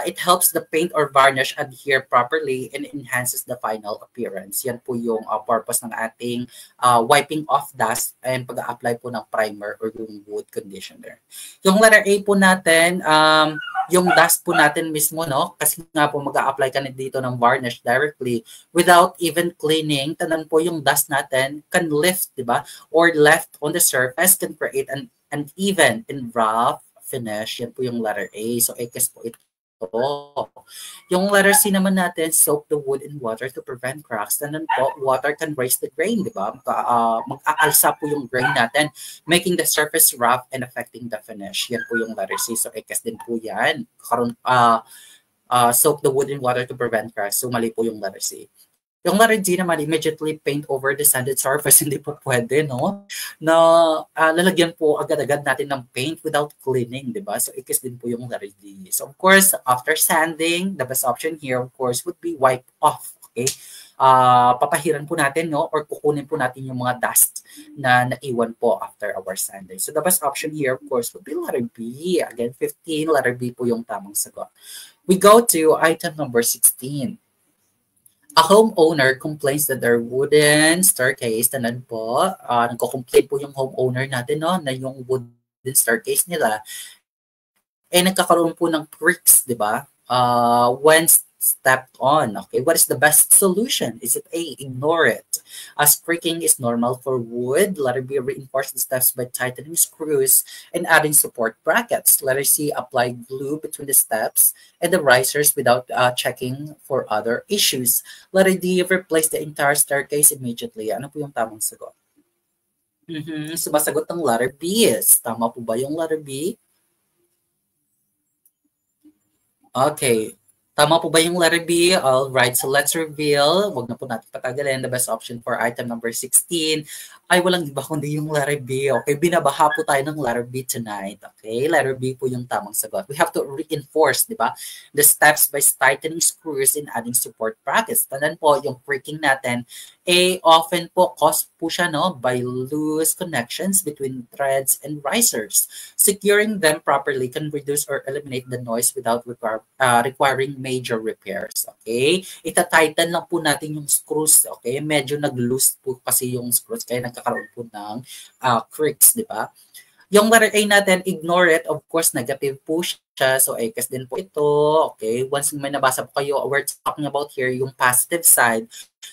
It helps the paint or varnish adhere properly and enhances the final appearance. Yan po yung purpose ng ating wiping off dust and pag-apply po ng primer or yung wood conditioner. Yung letter A po natin, yung dust po natin mismo, no? Kasi nga po mag-a-apply ka na dito ng varnish directly without even cleaning. Tanan po yung dust natin can lift, di ba? Or left on the surface can create an uneven and rough finish. Yan po yung letter A. So, A po ito. Yung letter C naman natin, soak the wood in water to prevent cracks. Tanan po, water can raise the grain, di ba? Mag-aalsa po yung grain natin, making the surface rough and affecting the finish. Yan po yung letter C. So, X din po yan. Soak the wood in water to prevent cracks. So, mali po yung letter C. Yung letter D naman, immediately paint over the sanded surface. Hindi po pwede, no? Na lalagyan po agad-agad natin ng paint without cleaning, di ba? So, ikis din po yung letter D. So, of course, after sanding, the best option here, of course, would be wipe off, okay? Papahiran po natin, no? Or kukunin po natin yung mga dust na naiwan po after our sanding. So, the best option here, of course, would be letter B. Again, 15, letter B po yung tamang sagot. We go to item number 16. A homeowner complains that their wooden staircase, tanan po, nagko-complain po yung homeowner natin, no, na yung wooden staircase nila, nagkakaroon po ng creaks, di ba? When stepped on. Okay, what is the best solution? Is it A, ignore it, as creaking is normal for wood? Letter B, reinforce the steps by tightening screws and adding support brackets. Letter C, apply glue between the steps and the risers without checking for other issues. Letter D, replace the entire staircase immediately. Ano po yung tamang sagot? Sumasagot ng letter B is, tama po ba yung letter B? Okay. Tama po ba yung letter B? All right, so let's reveal. Wag na po natin patagalin. The best option for item number 16. Ay, walang iba kundi yung letter B. Okay, binabaha po tayo ng letter B tonight. Okay, letter B po yung tamang sagot. We have to reinforce, di ba? The steps by tightening screws and adding support brackets. Tandaan po, yung creaking natin, often po caused po siya by loose connections between threads and risers. Securing them properly can reduce or eliminate the noise without requiring major repairs. Okay? Ita-tighten lang po natin yung screws. Okay? Medyo nag-loose po kasi yung screws kaya nagkakaroon po ng creaks, di ba? Yung letter A natin, ignore it. Of course, negative po siya. So, ACAS din po ito. Okay? Once may nabasa po kayo, we're talking about here yung positive side.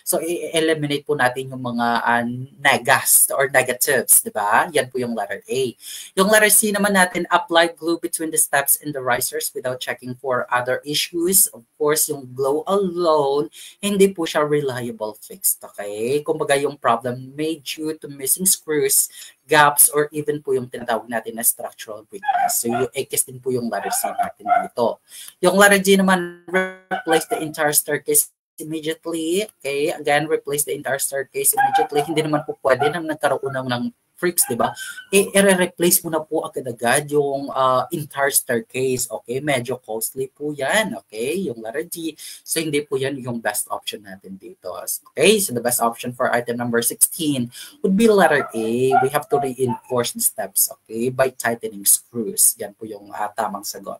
So, i-eliminate po natin yung mga negas or negatives, di ba? Yan po yung letter A. Yung letter C naman natin, apply glue between the steps and the risers without checking for other issues. Of course, yung glue alone, hindi po siya reliable fixed. Okay? Kumbaga yung problem may due to missing screws, gaps, or even po yung tinatawag natin na structural weakness. So, yung ACAS din po yung letter C natin dito. Yung letter G naman, replace the entire staircase immediately. Okay, again, replace the entire staircase immediately. Hindi naman po pwede na nagkaroon ng freaks, di ba? I-replace mo na po agad-agad yung entire staircase. Okay, medyo costly po yan. Okay, yung letter G. So, hindi po yan yung best option natin dito. Okay, so the best option for item number 16 would be letter A. We have to reinforce the steps, okay, by tightening screws. Yan po yung tamang sagot.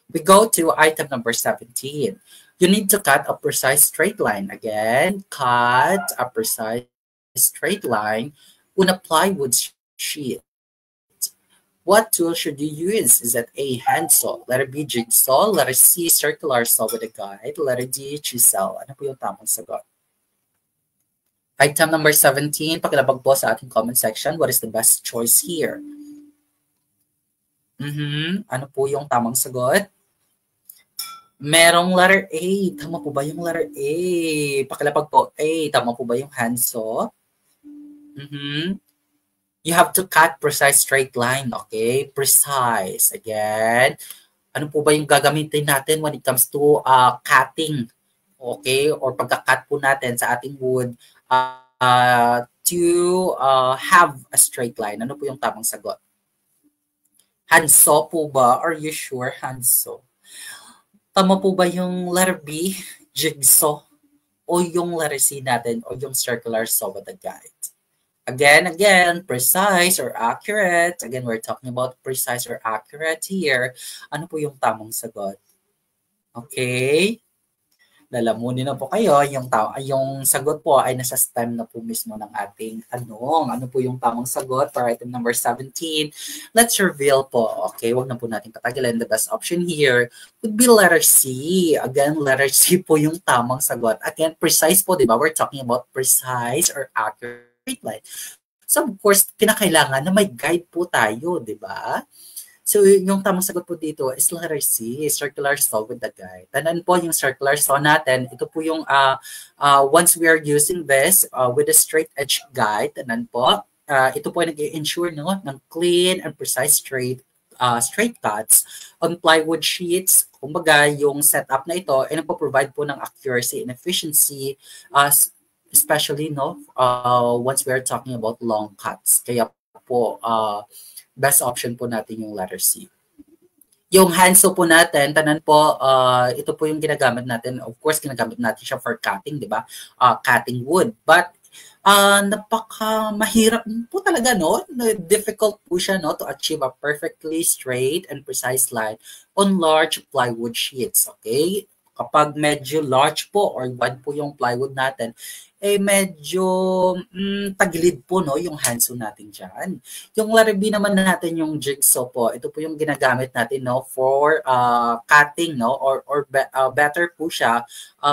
We go to item number 17. You need to cut a precise straight line. Again, cut a precise straight line on a plywood sheet. What tool should you use? Is that A, handsaw, letter B, jigsaw, letter C, circular saw with a guide, letter D, chisel? Ano po yung tamang sagot? Item number 17, pakilabag po sa ating comment section. What is the best choice here? Ano po yung tamang sagot? Merong letter A. Tama po ba yung letter A? Pakilapag po. A. Tama po ba yung handsaw? You have to cut precise straight line. Okay? Precise. Again. Ano po ba yung gagamitin natin when it comes to cutting? Okay? Or pagka-cut po natin sa ating wood to have a straight line. Ano po yung tamang sagot? Handsaw po ba? Are you sure handsaw? Tama po ba yung letter B, jigsaw, o yung letter C natin, o yung circular saw with a guide? Again, precise or accurate. Again, we're talking about precise or accurate here. Ano po yung tamang sagot? Okay. Lalamunin na po kayo, yung sagot po ay nasa stem na po mismo ng ating tanong. Ano po yung tamang sagot for item number 17? Let's reveal po. Okay, wag na po natin patagalin. The best option here would be letter C. Again, letter C po yung tamang sagot. Again, precise po, di ba? We're talking about precise or accurate line. So, of course, kinakailangan na may guide po tayo, di ba? So, yung tamang sagot po dito is letter C, circular saw with the guide. Tandaan po yung circular saw natin. Ito po yung once we are using this with a straight edge guide, tandaan po, ito po ay nag-ensure ng clean and precise straight cuts on plywood sheets. Kumbaga, yung setup na ito ay nagpo-provide po ng accuracy and efficiency, especially once we are talking about long cuts. Kaya po, best option po natin yung letter C. Yung handsaw po natin, tanan po, ito po yung ginagamit natin. Of course, ginagamit natin siya for cutting, di ba? Cutting wood. But, mahirap po talaga, no? Difficult po siya, no? To achieve a perfectly straight and precise line on large plywood sheets, okay? Kapag medyo large po or wide po yung plywood natin, medyo tagilid po yung handsaw natin dyan. Yung letter B naman natin, yung jigsaw po, ito po yung ginagamit natin for cutting, or better po siya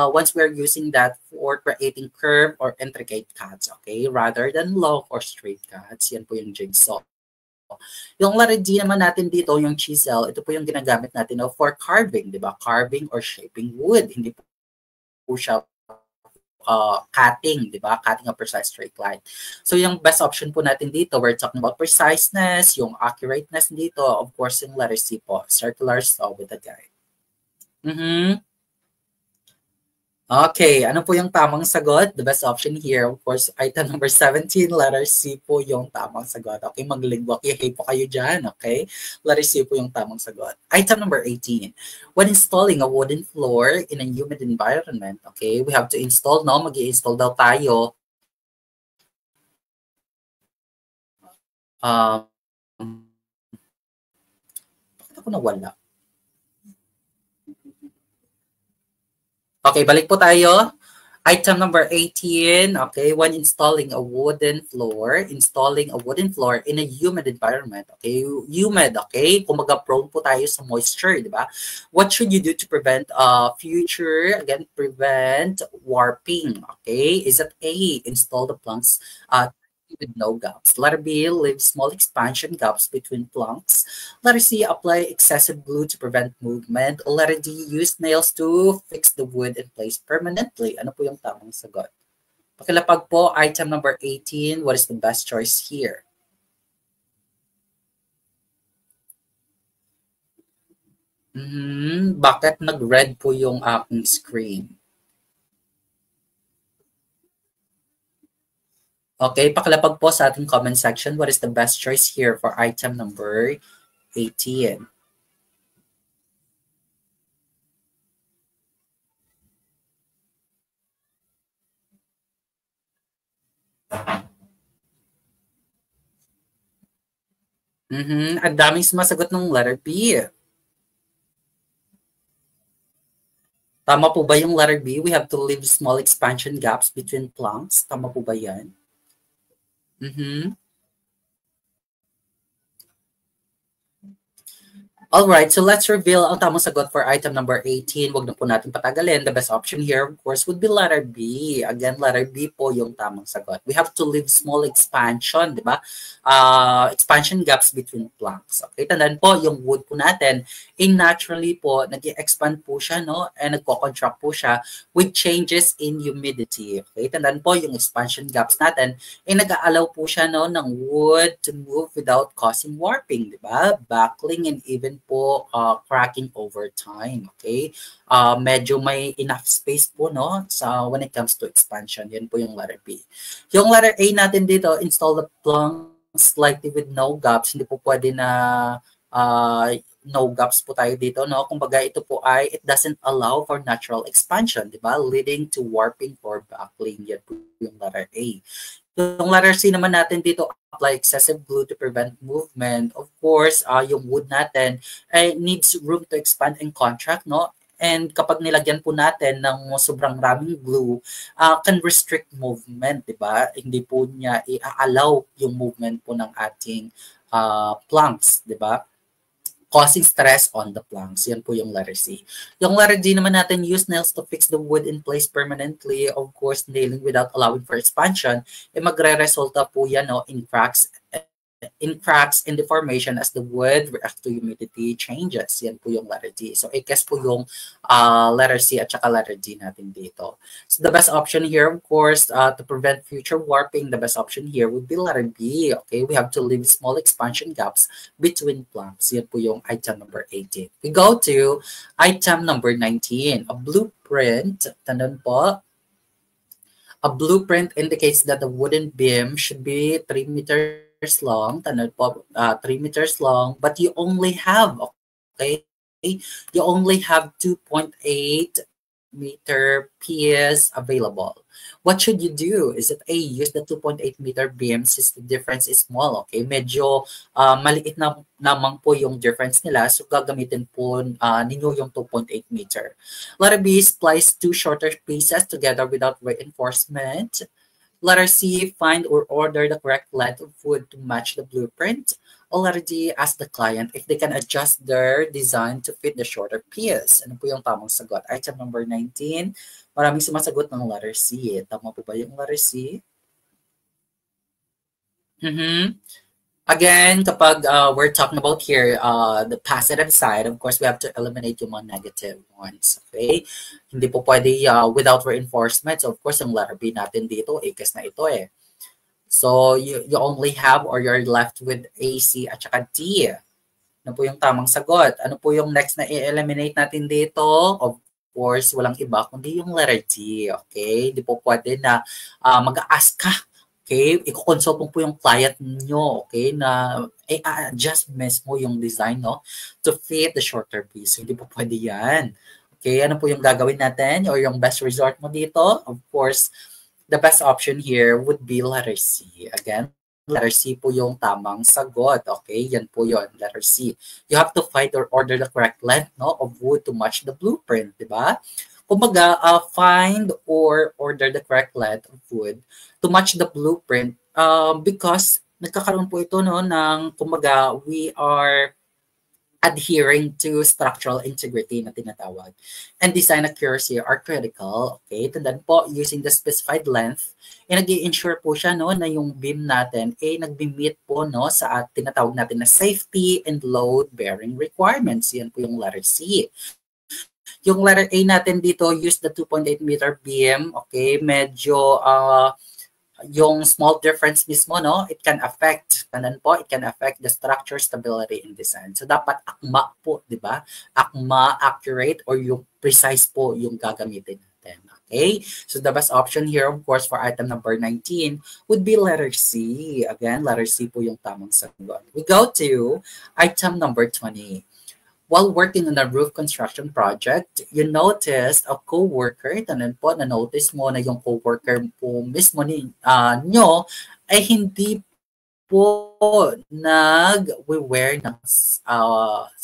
once we're using that for creating curve or intricate cuts, okay? Rather than long or straight cuts, yan po yung jigsaw. Yung letter D naman natin dito, yung chisel, ito po yung ginagamit natin for carving, di ba? Carving or shaping wood. Hindi po siya cutting, di ba? Cutting a precise straight line. So, yung best option po natin dito, we're talking about preciseness, yung accurateness dito, of course, yung letter C po, circular saw with a guide. Okay, ano po yung tamang sagot? The best option here, of course, item number 17, letter C po yung tamang sagot. Okay, maglingwak-yahay po kayo dyan, okay? Letter C po yung tamang sagot. Item number 18, when installing a wooden floor in a humid environment, okay, we have to install, no? Mag-i-install daw tayo. Bakit ako nawala? Okay, balik po tayo. Item number 18, okay, when installing a wooden floor, in a humid environment, okay, humid, okay, kumaga prone po tayo sa moisture, di ba? What should you do to prevent prevent warping, okay? Is it A, install the planks with no gaps. Letter B, leave small expansion gaps between planks. Letter C, apply excessive glue to prevent movement. O letter D, use nails to fix the wood in place permanently. Ano po yung tamang sagot? Pakilapag po, item number 18, what is the best choice here? Bakit nag-red po yung aking screen? Okay, pakilapag po sa ating comment section, what is the best choice here for item number 18? Ang daming sumasagot ng letter B. Tama po ba yung letter B? We have to leave small expansion gaps between planks. Tama po ba yan? Alright, so let's reveal ang tamang sagot for item number 18. Wag na po natin patagalin. The best option here, of course, would be letter B. Again, letter B po yung tamang sagot. We have to leave small expansion, di ba? Expansion gaps between planks. Okay, tandaan po, yung wood po natin, naturally po, nag-expand po siya, no? And nagko-contract po siya with changes in humidity. Okay, tandaan po, yung expansion gaps natin, nag-aalaw po siya, no, ng wood to move without causing warping, di ba? Buckling and even po cracking over time, okay? Medyo may enough space po, no, sa when it comes to expansion. Yan po yung letter B. Yung letter A natin dito, install the planks slightly with no gaps. Hindi po pwede na no gaps po tayo dito, no? Kumbaga ito po ay it doesn't allow for natural expansion, di ba? Leading to warping or buckling. Yan po yung letter A. Yung letter C naman natin dito, apply excessive glue to prevent movement. Of course, yung wood natin needs room to expand and contract, no? And kapag nilagyan po natin ng sobrang raming glue, can restrict movement, di ba? Hindi po niya i-allow yung movement po ng ating planks, di ba? Causing stress on the planks. Yan po yung letter C. Yung letter D naman natin, use nails to fix the wood in place permanently. Of course, nailing without allowing for expansion, magre-resulta po yan, no, in cracks and deformation as the wood reacts to humidity changes. Yan po yung letter D. So, I guess po yung letter C at saka letter D natin dito. So, the best option here, of course, to prevent future warping, the best option here would be letter B. Okay, we have to leave small expansion gaps between planks. Yan po yung item number 18. We go to item number 19, a blueprint. Tandaan po, a blueprint indicates that the wooden beam should be 3 meters long, 3 meters long, but you only have, okay, you only have 2.8 meter piers available. What should you do? Is it A, use the 2.8 meter beam since the difference is small, okay? Medyo maliit na naman po yung difference nila, so gagamitin po ninyo yung 2.8 meter. Letter B, splice two shorter pieces together without reinforcement. Letter C, find or order the correct length of wood to match the blueprint. Or letter D, ask the client if they can adjust their design to fit the shorter piece. Ano po yung tamang sagot? Item number 19. Maraming sumasagot ng letter C. Tama po ba yung letter C? Again, kapag we're talking about here, the positive side, of course, we have to eliminate yung mga negative ones. Okay? Hindi po pwede without reinforcements. Of course, yung letter B natin dito, ACAS na ito eh. So, you only have or you're left with A, C, at saka D. Ano po yung tamang sagot? Ano po yung next na i-eliminate natin dito? Of course, walang iba kundi yung letter D. Okay? Di po pwede na mag-ask ka. Okay? I-consult mo po yung client nyo. Okay? Na adjust mismo yung design, no? To fit the shorter piece. Hindi po pwede yan. Okay? Ano po yung gagawin natin or yung best resort mo dito? Of course, the best option here would be letter C. Again, letter C po yung tamang sagot. Okay, yan po yun, letter C. You have to find or order the correct length, no, of wood to match the blueprint, di ba? Kumbaga, find or order the correct length of wood to match the blueprint because nagkakaroon po ito, no, ng, kumbaga, we are adhering to structural integrity na tinatawag. And design accuracy are critical. Okay, tandaan po, using the specified length, nag-i-ensure po siya, no, na yung beam natin nag-meet po, no, sa tinatawag natin na safety and load-bearing requirements. Yan po yung letter C. Yung letter A natin dito, use the 2.8 meter beam. Okay, medyo yung small difference mismo, no, it can affect, kanan po, it can affect the structure stability in design. So, dapat akma po, di ba? Akma, accurate, or yung precise po yung gagamitin natin. Okay? So, the best option here, of course, for item number 19 would be letter C. Again, letter C po yung tamang sagot. We go to item number 20. While working on a roof construction project, you noticed a co-worker, tanan po, na-notice mo na yung co-worker po mismo nyo ay hindi po nag-wear ng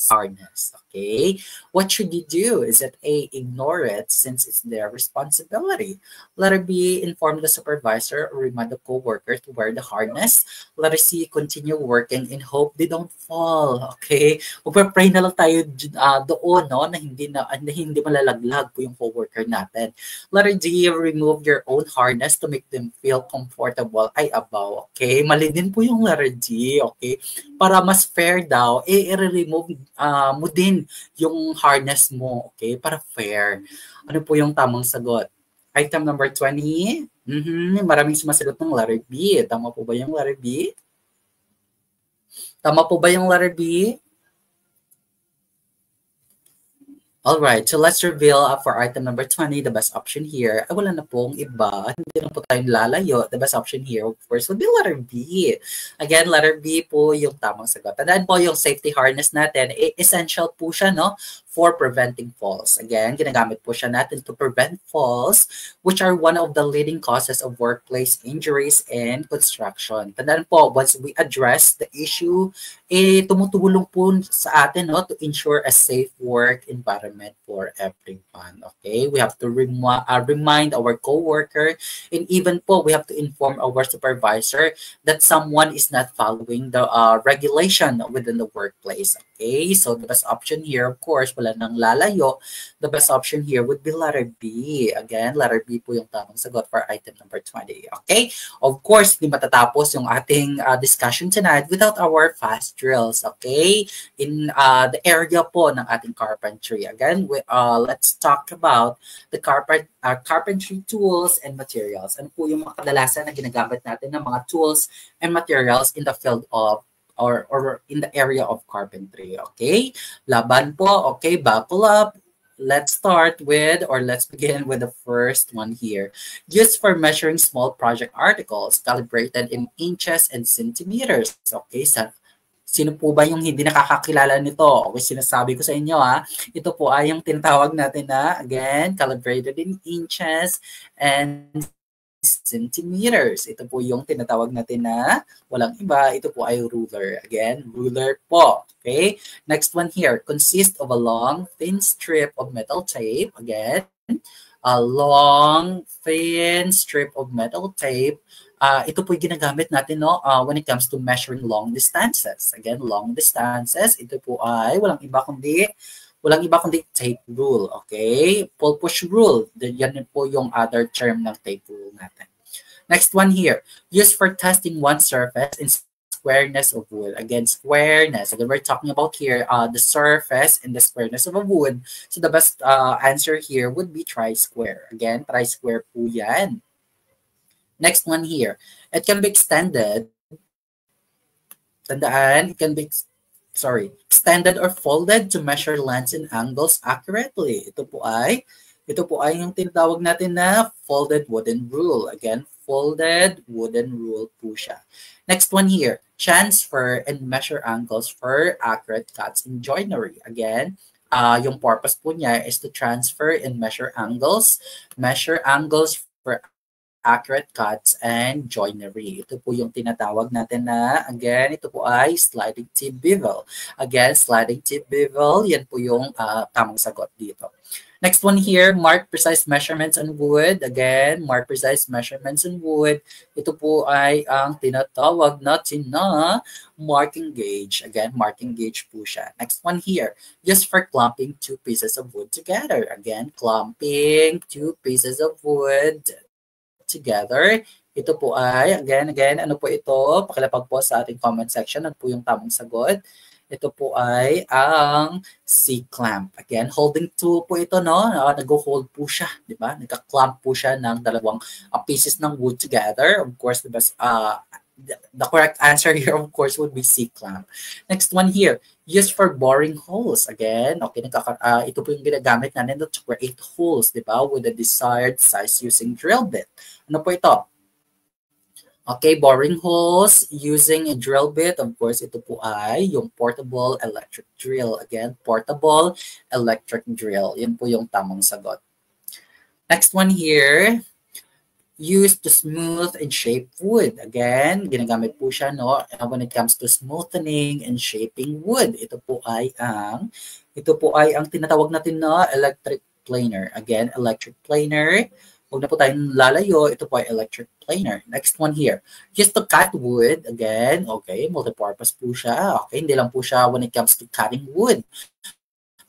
harness. Okay? What should you do? Is it A, ignore it since it's their responsibility? Letter B, inform the supervisor or remind the co-worker to wear the harness. Letter C, continue working in hope they don't fall. Okay? Magpa-pray na lang tayo doon, no, na hindi malalaglag po yung co-worker natin. Letter D, remove your own harness to make them feel comfortable. Ay, abaw. Okay? Mali din po yung letter D. Okay? Para mas fair daw, i-remove mo din yung harness mo. Okay? Para fair. Ano po yung tamang sagot? Item number 20. Maraming sumasagot ng letter B. Tama po ba yung letter B? Tama po ba yung letter B? Alright, so let's reveal for item number 20, the best option here. Ay, wala na pong iba. Hindi na po tayong lalayo. The best option here, of course, would be letter B. Again, letter B po yung tamang sagot. Tandaan po yung safety harness natin. Essential po siya, no, for preventing falls. Again, ginagamit po siya natin to prevent falls, which are one of the leading causes of workplace injuries and construction. Tandaan po, once we address the issue, tumutulong po sa atin, no, to ensure a safe work environment for everyone. Okay, we have to remind our co-worker, and even po we have to inform our supervisor that someone is not following the regulation within the workplace. Okay, so the best option here, of course, wala nang lalayo. The best option here would be letter B. Again, letter B po yung tamang sagot for item number 20. Okay, of course, hindi matatapos yung ating discussion tonight without our fast drills. Okay, in the area po ng ating carpentry. Again, let's talk about the carpentry tools and materials. Ano po yung mga kadalasan na ginagamit natin ng mga tools and materials in the field of or in the area of carpentry. Okay? Laban po. Okay, buckle up. Let's start with, or let's begin with the first one here. Used for measuring small project articles, calibrated in inches and centimeters. Okay, sino po ba yung hindi nakakakilala nito? Okay, sinasabi ko sa inyo ito po ay yung tinatawag natin na, again, calibrated in inches and centimeters. Ito po yung tinatawag natin na walang iba. Ito po ay ruler. Again, ruler po. Okay? Next one here. Consists of a long, thin strip of metal tape. Again, a long, thin strip of metal tape. Ito po yung ginagamit natin, no, when it comes to measuring long distances. Again, long distances. Ito po ay walang iba kundi tape rule, okay? Pull push rule. Yan po yung other term ng tape rule natin. Next one here. Used for testing one surface in squareness of wood. Again, squareness. Again, we're talking about here the surface and the squareness of a wood. So the best answer here would be tri-square. Again, tri-square po yan. Next one here. It can be extended. Tandaan, it can be extended or folded to measure lengths and angles accurately. Ito po ay yung tinatawag natin na folded wooden rule. Again, folded wooden rule po siya. Next one here, transfer and measure angles for accurate cuts in joinery. Again, yung purpose po niya is to transfer and measure angles for accurate cuts and joinery. Ito po yung tinatawag natin na, again, ito po ay sliding tip bevel. Again, sliding tip bevel, yan po yung tamang sagot dito. Next one here, mark precise measurements on wood. Again, mark precise measurements on wood. Ito po ay ang tinatawag natin na marking gauge. Again, marking gauge po siya. Next one here, just for clumping two pieces of wood together. Again, clumping two pieces of wood together. Ito po ay, again, ano po ito? Pakilapag po sa ating comment section. Ano po yung tamang sagot? Ito po ay ang C-clamp. Again, holding tool po ito, no? Nag-hold po siya, di ba? Nagka-clamp po siya ng dalawang pieces ng wood together. Of course, the correct answer here, of course, would be C-clamp. Next one here, used for boring holes. Again, okay, ito po yung ginagamit natin to create holes, di ba? With the desired size using drill bit. Ano po ito? Okay, boring holes using a drill bit. Of course, ito po ay yung portable electric drill. Again, portable electric drill. Yan po yung tamang sagot. Next one here, used to smooth and shape wood. Again, ginagamit po siya, no, when it comes to smoothening and shaping wood. Ito po ay ang tinatawag natin na electric planer. Again, electric planer. Huwag na po tayong lalayo. Ito po ay electric planer. Next one here. Just to cut wood. Again, okay, multi-purpose po siya. Okay, hindi lang po siya when it comes to cutting wood.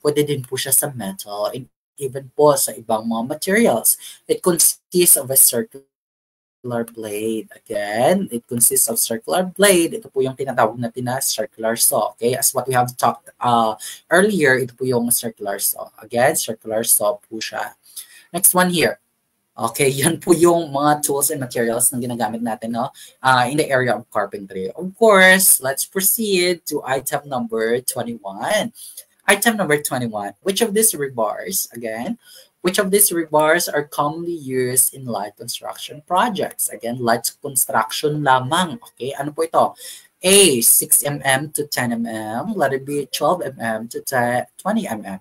Pwede din po siya sa metal and even po sa ibang mga materials. It consists of a circular blade. Again, it consists of circular blade. Ito po yung tinatawag natin na circular saw. Okay, as what we have talked earlier, ito po yung circular saw. Again, circular saw po siya. Next one here. Okay, yan po yung mga tools and materials na ginagamit natin, no? In the area of carpentry. Of course, let's proceed to item number 21. Item number 21. Which of these rebars, again, which of these rebars are commonly used in light construction projects? Again, light construction lamang. Okay, ano po ito? A, 6 mm to 10 mm. Letter B, 12 mm to 20 mm.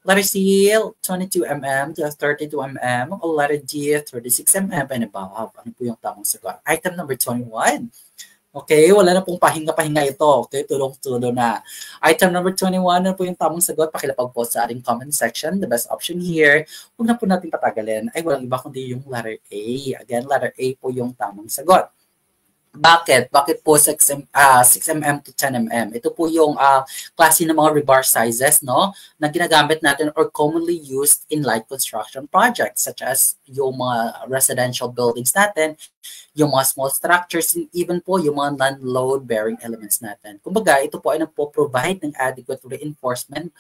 Letter C, 22 mm to 32 mm. Or letter D, 36 mm and above. Ano po yung tamang sagot? Item number 21. Okay, wala na pong pahinga-pahinga ito. Okay, tulong-tulo na. Item number 21, ano po yung tamang sagot? Pakilapag po sa ating comment section. The best option here, huwag na po natin patagalin, ay walang iba kundi yung letter A. Again, letter A po yung tamang sagot. Bakit? Bakit po 6 mm to 10 mm? Ito po yung klase ng mga rebar sizes, no, na ginagamit natin or commonly used in light construction projects such as yung mga residential buildings natin, yung mga small structures, and even po yung mga non-load bearing elements natin. Kumbaga, ito po ay nagpo-provide ng adequate reinforcement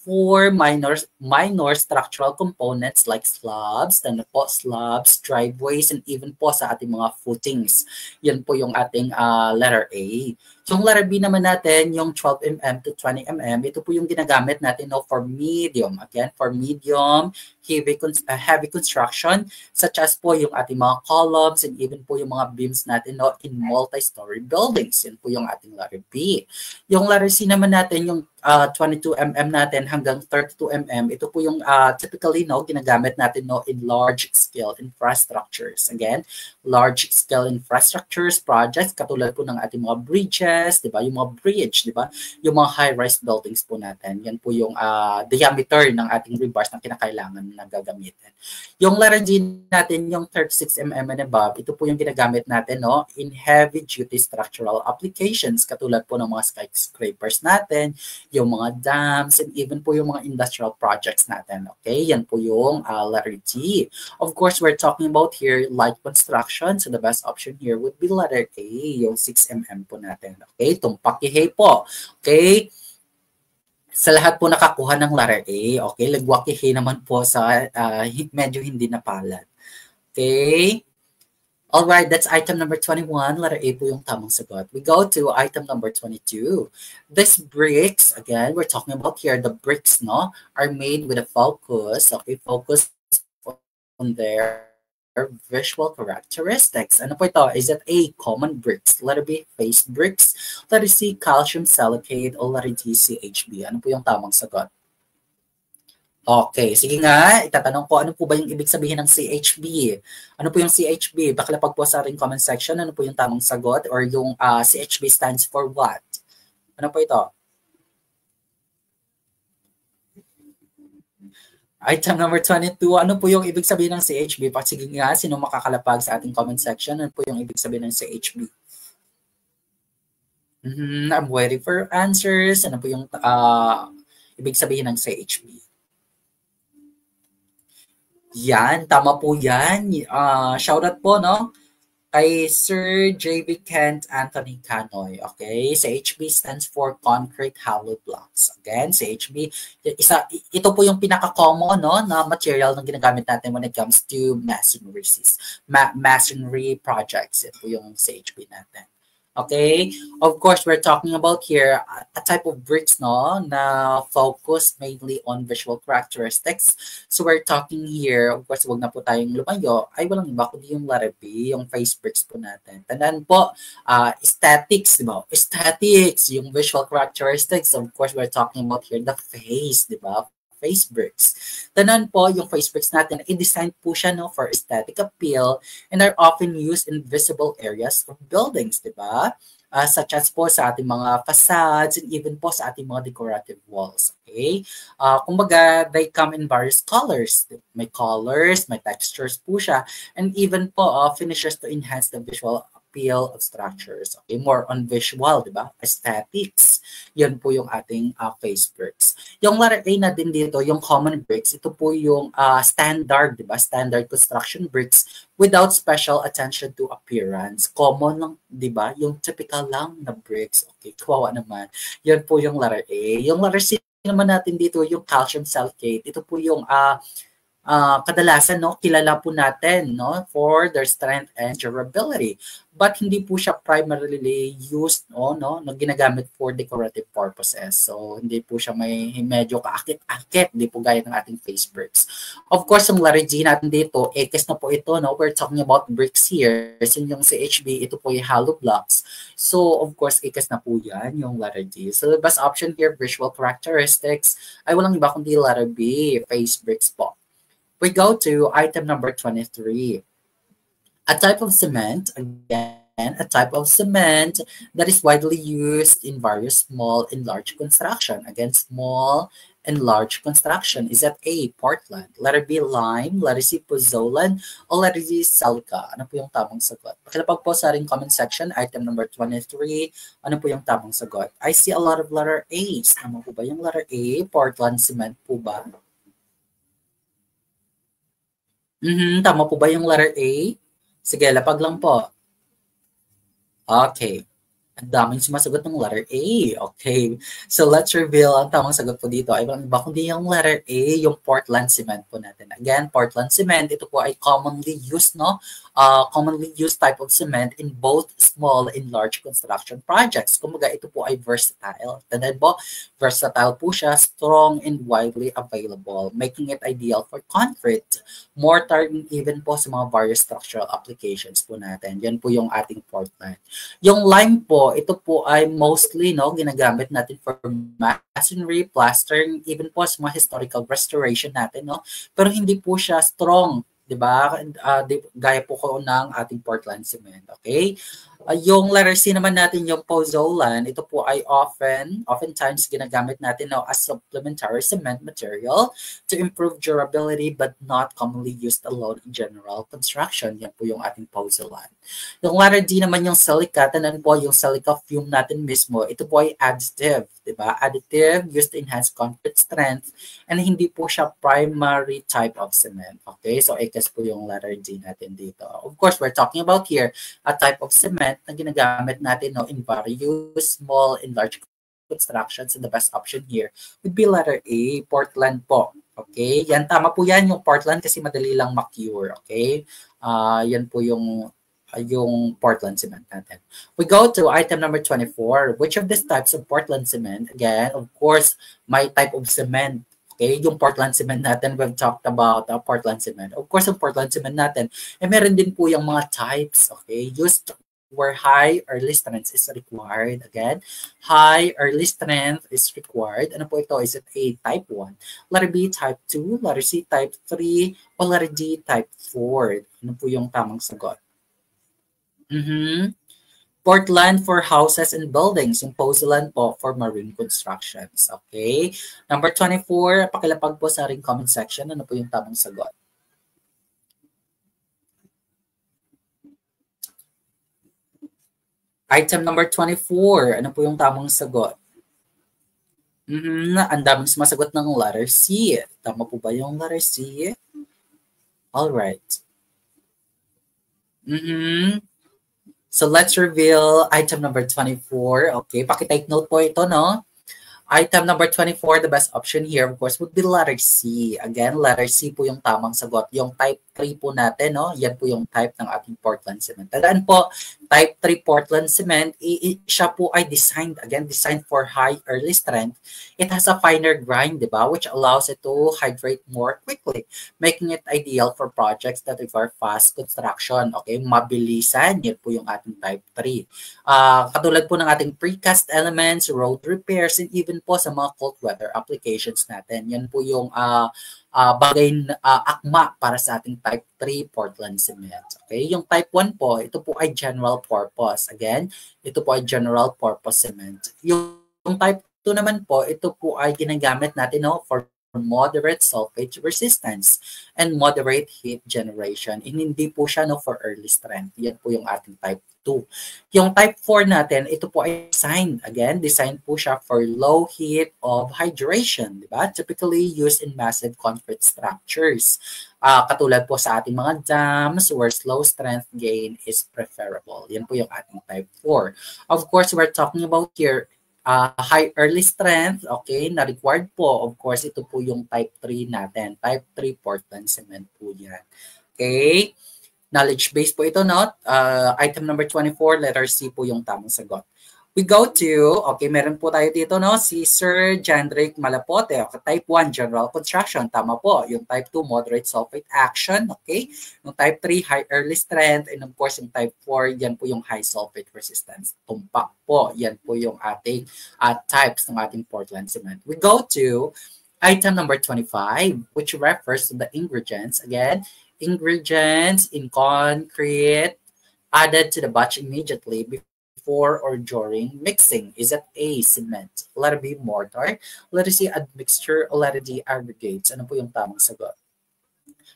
for minor structural components like slabs, slabs, driveways, and even po sa ating mga footings. Yan po yung ating letter A. So, yung letter B naman natin, yung 12 mm to 20 mm, ito po yung ginagamit natin, no, for medium. Again, for medium, heavy construction, such as po yung ating mga columns and even po yung mga beams natin, no, in multi-story buildings. Yan po yung ating letter B. Yung letter C naman natin, yung 22 mm natin hanggang 32 mm, ito po yung typically, no, ginagamit natin, no, in large-scale infrastructures. Again, large-scale infrastructures projects, katulad po ng ating mga bridges, di ba? Yung mga bridge, di ba? Yung mga high-rise buildings po natin. Yan po yung diameter ng ating rebars na kinakailangan na gagamitin. Yung letter G natin, yung 36 mm and above, ito po yung ginagamit natin, no, in heavy-duty structural applications, katulad po ng mga skyscrapers natin, yung mga dams, and even po yung mga industrial projects natin. Okay, yan po yung letter G. Of course, we're talking about here light construction, so the best option here would be letter A, yung 6 mm po natin. Okay, tumpakihay po. Okay, sa lahat po nakakuha ng letter A, okay, lagwakihay naman po sa medyo hindi napalad. Okay, All right, that's item number 21. Letter A po yung tamang sagot. We go to item number 22. These bricks, again, we're talking about here, the bricks, no, are made with a focus. Okay, focus on their visual characteristics. Ano po ito? Is it A, common bricks? Letter B, face bricks? Letter C, calcium silicate? O letter D, CHB? Ano po yung tamang sagot? Okay, sige nga, itatanong ko, ano po ba yung ibig sabihin ng CHB? Ano po yung CHB? Bakilapag po sa ating comment section, ano po yung tamang sagot? Or yung CHB stands for what? Ano po ito? Item number 22, ano po yung ibig sabihin ng CHB? Sige nga, sino makakalapag sa ating comment section? Ano po yung ibig sabihin ng CHB? I'm waiting for answers. Ano po yung ibig sabihin ng CHB? Yan, tama po yan. Shoutout po, no? Kay Sir J.B. Kent Anthony Canoy. Okay? CHB stands for Concrete Hollow Blocks. Again, CHB, ito po yung pinaka-common, no, na material na ginagamit natin when it comes to masonry projects. Ito po yung CHB natin. Okay? Of course, we're talking about here a type of bricks, no, na focus mainly on visual characteristics. So we're talking here, of course, wag na po tayong lumayo, ay walang iba kundi yung letter B, yung face bricks po natin. Tandaan po, aesthetics, di ba? Aesthetics, yung visual characteristics. Of course, we're talking about here the face, di ba? Face bricks. Tanan po, yung face bricks natin, i-design po siya, no, for aesthetic appeal and are often used in visible areas of buildings, di ba? Such as po sa ating mga facades and even po sa ating mga decorative walls. Okay? Kumbaga, they come in various colors. May colors, may textures po siya, and even po finishes to enhance the visual appeal of structures. Okay? More on visual, di ba? Aesthetics. Yan po yung ating face bricks. Yung letter A na din dito, yung common bricks, ito po yung standard, di ba? Standard construction bricks without special attention to appearance. Common lang, di ba? Yung typical lang na bricks. Okay, kawawa naman. Yan po yung letter A. Yung letter C naman natin dito, yung calcium silicate. Ito po yung kadalasan, no, kilala po natin, no, for their strength and durability. But hindi po siya primarily used, no, ginagamit for decorative purposes. So, hindi po siya may medyo kaakit-akit, hindi po gaya ng ating face bricks. Of course, yung letter G natin dito, ekes na po ito, no, we're talking about bricks here. Sin yung CHB, ito po yung hollow blocks. So, of course, ekes na po yan, yung letter G. So, the best option here, visual characteristics, ay walang iba kundi letter B, face bricks po. We go to item number 23. A type of cement, again, a type of cement that is widely used in various small and large construction. Again, small and large construction. Is that A, Portland? Letter B, lime. Letter C, pozzolan. O letter D, silica. Ano po yung tamang sagot? Pakilapag po sa ating comment section, item number 23. Ano po yung tamang sagot? I see a lot of letter A's. Tama po ba yung letter A? Portland cement po ba? Tama po ba yung letter A? Sige, lapag lang po. Okay. Ang daming sumasagot ng letter A. Okay. So, let's reveal ang tamang sagot po dito. Ay walang iba kundi yung letter A, yung Portland cement po natin. Again, Portland cement, ito po ay commonly used, no? Commonly used type of cement in both small and large construction projects. Kumbaga, ito po ay versatile. Tandaan po, versatile po siya, strong and widely available, making it ideal for concrete, mortar, and even po sa mga various structural applications po natin. Yan po yung ating Portland. Yung lime po, ito po ay mostly, no, ginagamit natin for masonry, plastering, even po sa mga historical restoration natin, no? Pero hindi po siya strong, 'di ba? Gaya po ko ng ating Portland cement, okay? Yung letter C naman natin, yung pozzolan, ito po ay oftentimes ginagamit natin now as supplementary cement material to improve durability but not commonly used alone in general construction. Yan po yung ating pozzolan. Yung letter D naman yung silica, tanan po yung silica fume natin mismo, ito po ay additive, di ba? Additive used to enhance concrete strength and hindi po siya primary type of cement. Okay, so ekes po yung letter D natin dito. Of course, we're talking about here a type of cement na ginagamit natin, no, in various small and large constructions, and the best option here would be letter A, Portland po. Okay, yan, tama po yan yung Portland kasi madali lang ma-cure. Okay, yan po yung yung Portland cement natin. We go to item number 24. Which of these types of Portland cement? Again, of course, my type of cement. Okay, yung Portland cement natin, we've talked about Portland cement. Of course, yung Portland cement natin, meron din po yung mga types, okay, used where high early strength is required. Again, high early strength is required. Ano po ito? Is it A, type 1? Letter B, type 2? Letter C, type 3? O letter D, type 4? Ano po yung tamang sagot? Portland for houses and buildings. Yung pozzolan po for marine constructions. Okay? Number 24, pakilapag po sa ating comment section. Ano po yung tamang sagot? Item number 24, ano po yung tamang sagot? Ang daming sumasagot ng letter C. Tama po ba yung letter C? Alright. So let's reveal item number 24. Okay, paki-take note po ito, no? Item number 24, the best option here, of course, would be letter C. Again, letter C po yung tamang sagot. Yung type 3 po natin, no? Yan po yung type ng ating Portland cement. Tandaan po, type 3 Portland cement, siya po ay designed for high early strength. It has a finer grind, di ba? Which allows it to hydrate more quickly, making it ideal for projects that require fast construction. Okay, mabilisan, yan po yung ating type 3. Katulad po ng ating precast elements, road repairs, and even po sa mga cold weather applications natin. Yan po yung bagay akma para sa ating type 3 Portland cement. Okay, yung type 1 po, ito po ay general purpose. Again, ito po ay general purpose cement. Yung type 2 naman po, ito po ay ginagamit natin, no, for moderate sulfate resistance and moderate heat generation. And hindi po siya, no, for early strength. Yan po yung ating type 2. Yung type 4 natin, ito po ay designed po siya for low heat of hydration, di ba? Typically used in massive concrete structures. Katulad po sa ating mga dams where slow strength gain is preferable. Yan po yung ating type 4. Of course, we're talking about here high early strength, okay, na required po. Of course, ito po yung type 3 natin. Type 3 Portland cement po yan. Okay? Knowledge base po ito, no? Item number 24, letter C po yung tamang sagot. We go to, okay, meron po tayo dito, no? Si Sir Jandrick Malapote. Okay, type 1, general construction. Tama po. Yung type 2, moderate sulfate action. Okay? Yung type 3, high early strength. And of course, yung type 4, yan po yung high sulfate resistance. Tumpak po. Yan po yung ating types ng ating Portland cement. We go to item number 25, which refers to the ingredients. Again, ingredients in concrete added to the batch immediately before or during mixing. Is it A, cement? Letter B, mortar? Letter C, admixture? O letter D, aggregates? Ano po yung tamang sagot?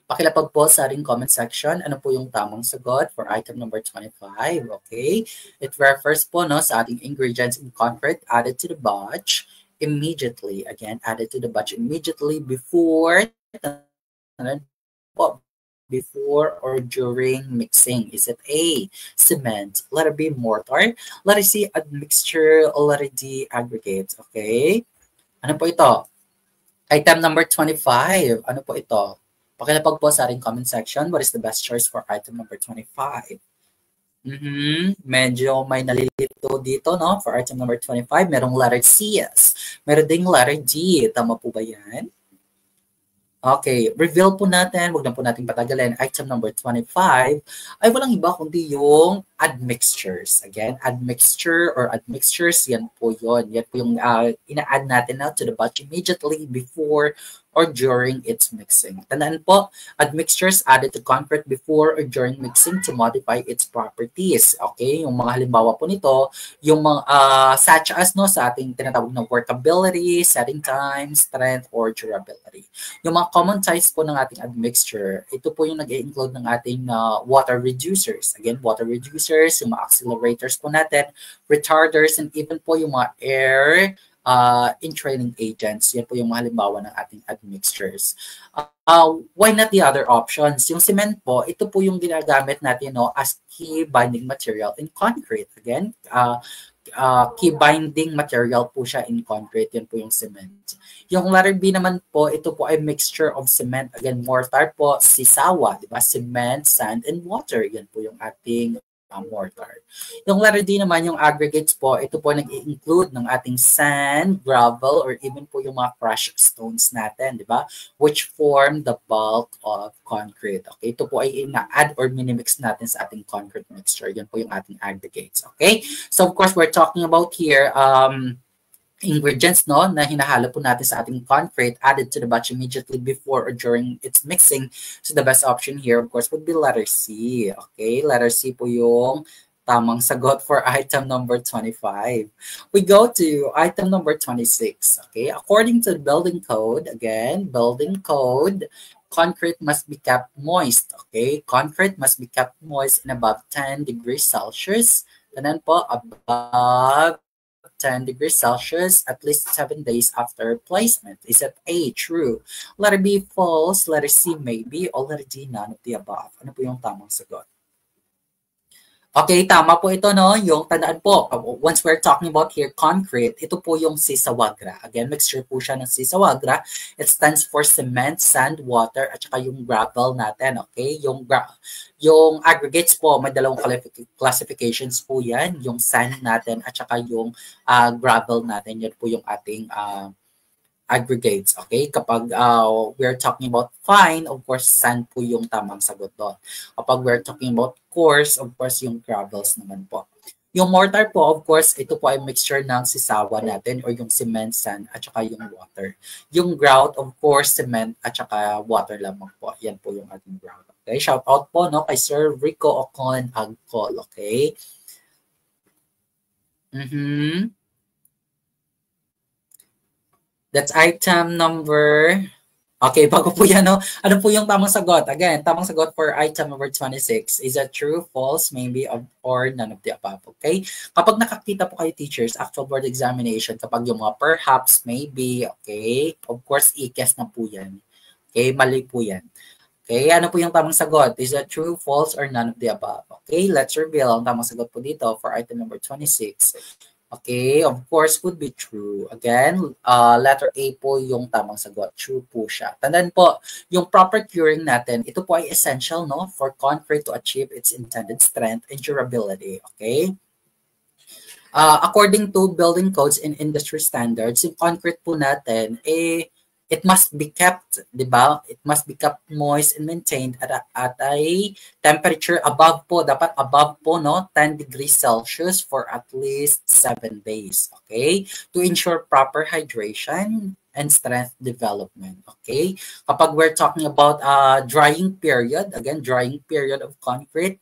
Pakilapag po sa ating comment section. Ano po yung tamang sagot for item number 25? Okay. It refers po, no, sa ating ingredients in concrete added to the batch immediately. Again, added to the batch immediately before or during mixing. Is it A, cement? Letter B, mortar? Letter C, admixture? O letter D, aggregates? Okay? Ano po ito? Item number 25. Ano po ito? Pakilapag po sa ating comment section. What is the best choice for item number 25? Medyo may nalilito dito, no? For item number 25, merong letter C, yes. Meron ding letter D. Tama po ba yan? Okay, reveal po natin, wag na po natin patagalin. Item number 25 ay walang iba kundi yung admixtures. Again, admixture or admixtures, yan po yun. Yan po yung ina-add natin na to the batch immediately before or during its mixing. Tandaan po, admixtures added to concrete before or during mixing to modify its properties. Okay, yung mga halimbawa po nito, yung mga such as, no, sa ating tinatawag na workability, setting time, strength, or durability. Yung mga common types po ng ating admixture, ito po yung nag-include ng ating water reducers. Again, water reducers, yung mga accelerators po natin, retarders, and even po yung mga air entraining agents. Yan po yung mga halimbawa ng ating admixtures. Why not the other options? Yung cement po, ito po yung ginagamit natin, no, as key binding material in concrete. Again, key binding material po siya in concrete. Yan po yung cement. Yung letter B naman po, ito po ay mixture of cement. Again, mortar po, sisawa, di ba? Cement, sand, and water. Yan po yung ating mortar. Yung letter D naman, yung aggregates po, ito po nag-include ng ating sand, gravel, or even po yung mga crushed stones natin, di ba? Which form the bulk of concrete. Okay, ito po ay ina-add or minimix natin sa ating concrete mixture. Yan po yung ating aggregates. Okay, so of course, we're talking about here, ingredients no na hinahalo po natin sa ating concrete added to the batch immediately before or during its mixing. So the best option here of course would be letter C. Okay, letter C po yung tamang sagot for item number 25. We go to item number 26. Okay, according to the building code, again, building code, concrete must be kept moist. Okay, concrete must be kept moist in above 10 degrees Celsius. And then po above 10 degrees Celsius at least 7 days after placement. Is it A, true? Letter B, false. Letter C, maybe. Or letter D, none of the above. Ano po yung tamang sagot? Okay, tama po ito, no? Yung tandaan po, once we're talking about here, concrete, ito po yung sisawagra. Again, mixture po siya ng sisawagra. It stands for cement, sand, water, at saka yung gravel natin, okay? Yung aggregates po, may dalawang classifications po yan. Yung sand natin at saka yung gravel natin. Yan po yung ating aggregates. Okay? Kapag we're talking about fine, of course, sand po yung tamang sagot doon. Kapag we're talking about coarse, of course, yung gravels naman po. Yung mortar po, of course, ito po ay mixture ng sisawa natin or yung cement, sand, at saka yung water. Yung grout, of course, cement, at saka water lamang po. Yan po yung ating grout. Okay? Shout out po no, kay Sir Rico Ocon Agcol. Okay? That's item number... Okay, bago po yan, no? Ano po yung tamang sagot? Again, tamang sagot for item number 26. Is that true, false, maybe, or none of the above? Okay? Kapag nakakita po kayo, teachers, actual board examination, kapag yung mga perhaps, maybe, okay? Of course, i-guess na po yan. Okay? Mali po yan. Okay? Ano po yung tamang sagot? Is that true, false, or none of the above? Okay? Let's reveal ang tamang sagot po dito for item number 26. Okay, of course, would be true. Again, letter A po yung tamang sagot. True po siya. Tandaan po, yung proper curing natin, ito po ay essential no, for concrete to achieve its intended strength and durability. Okay? According to building codes and industry standards, yung concrete po natin, it must be kept, di ba? It must be kept moist and maintained at a temperature above po, dapat above po, no? 10 degrees Celsius for at least 7 days, okay? To ensure proper hydration and strength development, okay? Kapag we're talking about drying period, again, drying period of concrete,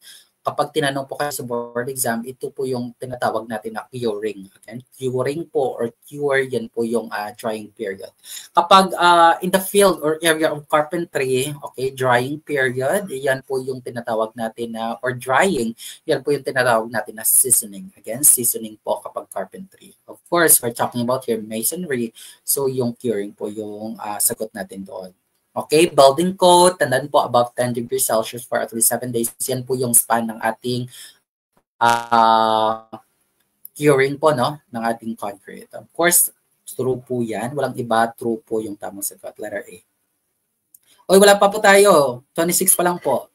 kapag tinanong po kayo sa board exam, ito po yung tinatawag natin na curing. Okay? Curing po or cure, yan po yung drying period. Kapag in the field or area of carpentry, okay, drying period, yan po yung tinatawag natin na, or drying, yan po yung tinatawag natin na seasoning. Again, seasoning po kapag carpentry. Of course, we're talking about here masonry, so yung curing po yung sagot natin doon. Okay, building code, tandaan po above 10 degrees Celsius for at least 7 days. Yan po yung span ng ating curing po, no? Ng ating concrete. Of course, true po yan. Walang iba, true po yung tamang sagot. Letter A. Oy, wala pa po tayo. 26 pa lang po.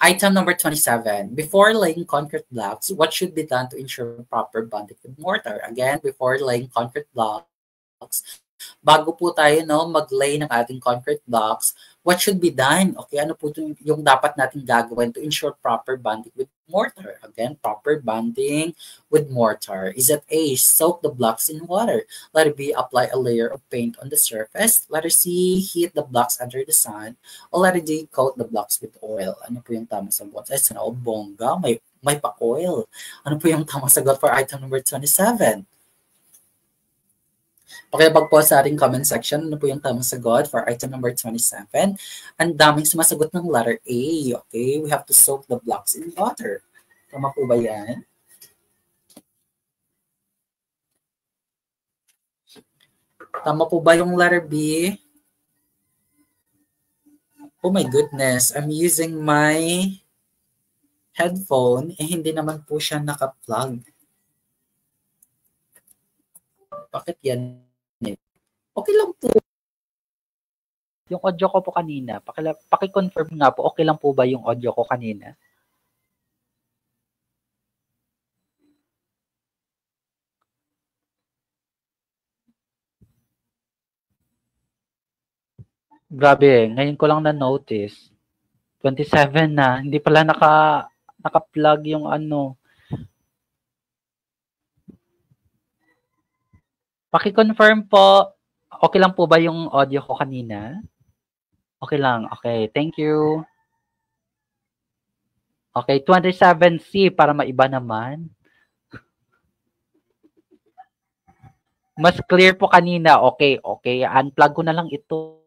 Item number 27. Before laying concrete blocks, what should be done to ensure proper bonding with mortar? Again, before laying concrete blocks, bago po tayo no mag-lay ng ating concrete blocks, what should be done? Okay, ano po yung dapat natin gagawin to ensure proper bonding with mortar? Again, proper bonding with mortar. Is it A, soak the blocks in water? Letter B, apply a layer of paint on the surface? Letter C, heat the blocks under the sun? Or letter D, coat the blocks with oil? Ano po yung tamang sagot? Ay, sana bongga, may pa-oil. Ano po yung tamang sagot for item number 27? Pakibag po sa ating comment section ano po yung tamang sagot for item number 27. Ang daming sumasagot ng letter A. Okay, we have to soak the blocks in water. Tama po ba yan? Tama po ba yung letter B? Oh my goodness, I'm using my headphone. Hindi naman po siya naka-plug. Bakit yan? Okay lang po. Yung audio ko po kanina, paki-confirm nga po, okay lang po ba yung audio ko kanina? Grabe, ngayon ko lang na-notice. 27 na, hindi pala naka-plug yung ano. Paki-confirm po, okay lang po ba yung audio ko kanina? Okay lang, okay. Thank you. Okay, 27C para maiba naman. Mas clear po kanina. Okay, okay. Unplug ko na lang ito.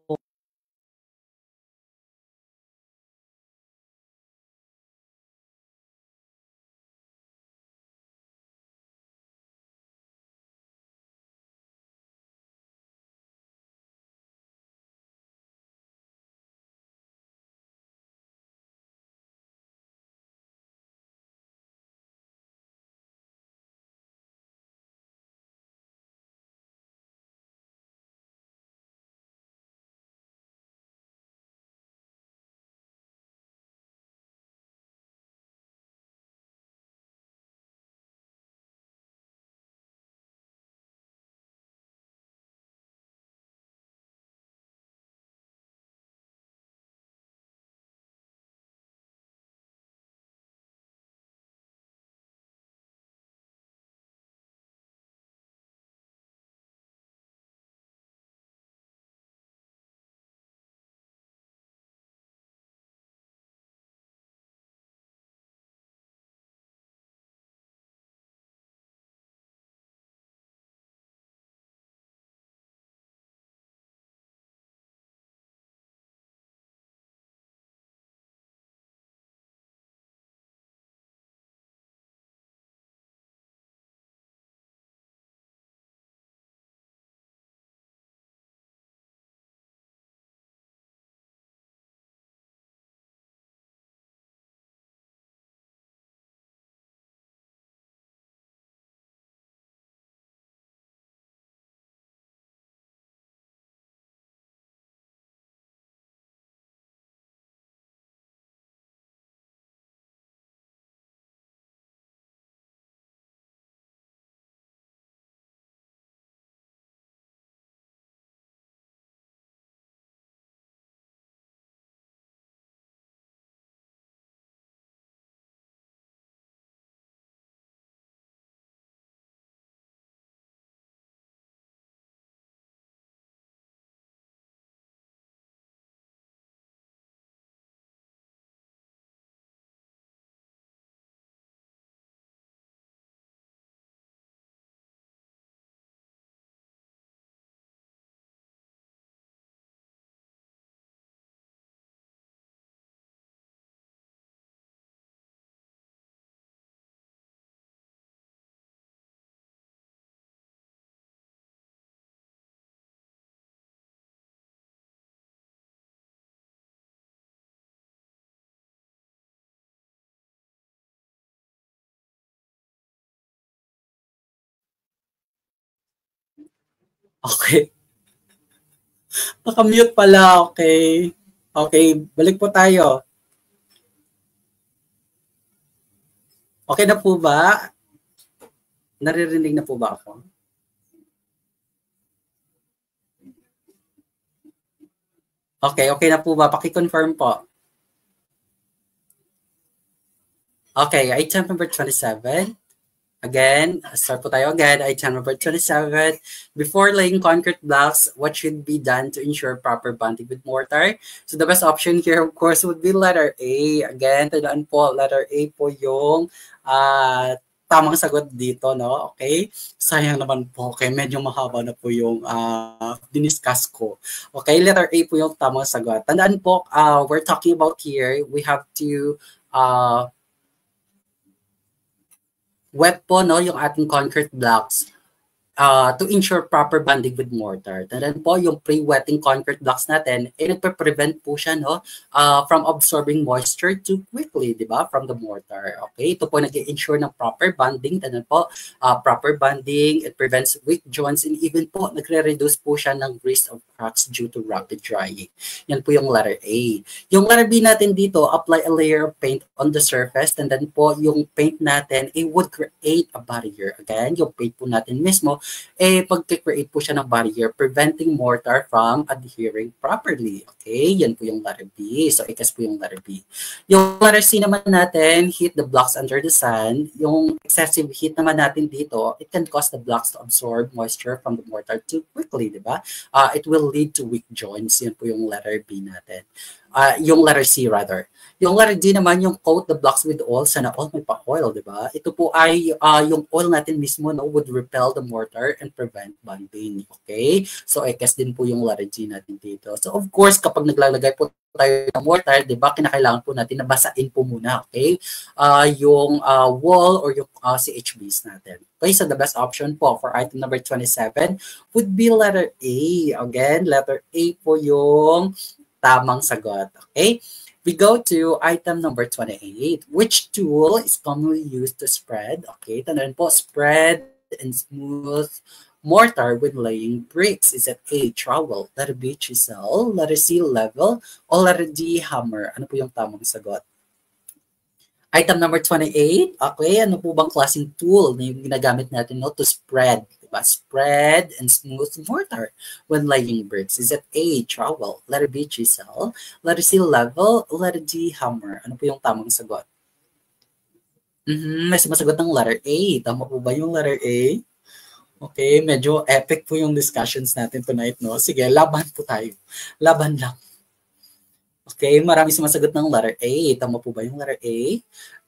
Okay. Naka-mute pala, okay. Okay, balik po tayo. Okay na po ba? Naririnig na po ba ako? Okay, okay na po ba? Paki-confirm po. Okay, item number 27. Again, start po tayo again. Item number 27. Before laying concrete blocks, what should be done to ensure proper bonding with mortar? So the best option here, of course, would be letter A. Again, tandaan po, letter A po yung tamang sagot dito, no? Okay? Sayang naman po. Okay, medyo mahaba na po yung diniscuss ko. Okay, letter A po yung tamang sagot. Tandaan po, we're talking about here, we have to wet po, no, yung ating concrete blocks. to ensure proper bonding with mortar. And then po, yung pre-wetting concrete blocks natin, nagpe-prevent po siya no, from absorbing moisture too quickly, di ba, from the mortar. Okay, ito po nag-ensure ng proper bonding. And then po, proper bonding, it prevents weak joints, and even po, nagre-reduce po siya ng risk of cracks due to rapid drying. Yan po yung letter A. Yung letter B natin dito, apply a layer of paint on the surface, and then po, yung paint natin, it would create a barrier. Again, yung paint po natin mismo, pag-create po siya ng barrier, preventing mortar from adhering properly. Okay, yan po yung letter B. So, ikas po yung letter B. Yung letter C naman natin, heat the blocks under the sun. Yung excessive heat naman natin dito, it can cause the blocks to absorb moisture from the mortar too quickly, di ba? It will lead to weak joints. Yan po yung letter B natin. Yung letter C rather. Yung letter D naman, yung coat the blocks with oil. Sana all may pa-oil, di ba? Ito po ay yung oil natin mismo no, would repel the mortar and prevent bonding. Okay? So, ikas din po yung letter G natin dito. So, of course, kapag naglalagay po tayo ng mortar, di ba, kinakailangan po natin na basain po muna, okay? Yung wall or yung CHBs natin. Okay, so the best option po for item number 27 would be letter A. Again, letter A po yung tamang sagot. Okay? We go to item number 28. Which tool is commonly used to spread? Okay, tandaan po, spread and smooth mortar when laying bricks. Is it A, trowel, letter B, chisel, letter C, level, or letter D, hammer? Ano po yung tamang sagot? Item number 28. Okay, ano po bang klaseng tool na yung ginagamit natin no, to spread? Spread and smooth mortar when laying bricks. Is it A, trowel, letter B, chisel, letter C, level, letter D, hammer? Ano po yung tamang sagot? May sumasagot ng letter A. Tama po ba yung letter A? Okay, medyo epic po yung discussions natin tonight, no? Sige, laban po tayo. Laban lang. Okay, marami sumasagot ng letter A. Tama po ba yung letter A?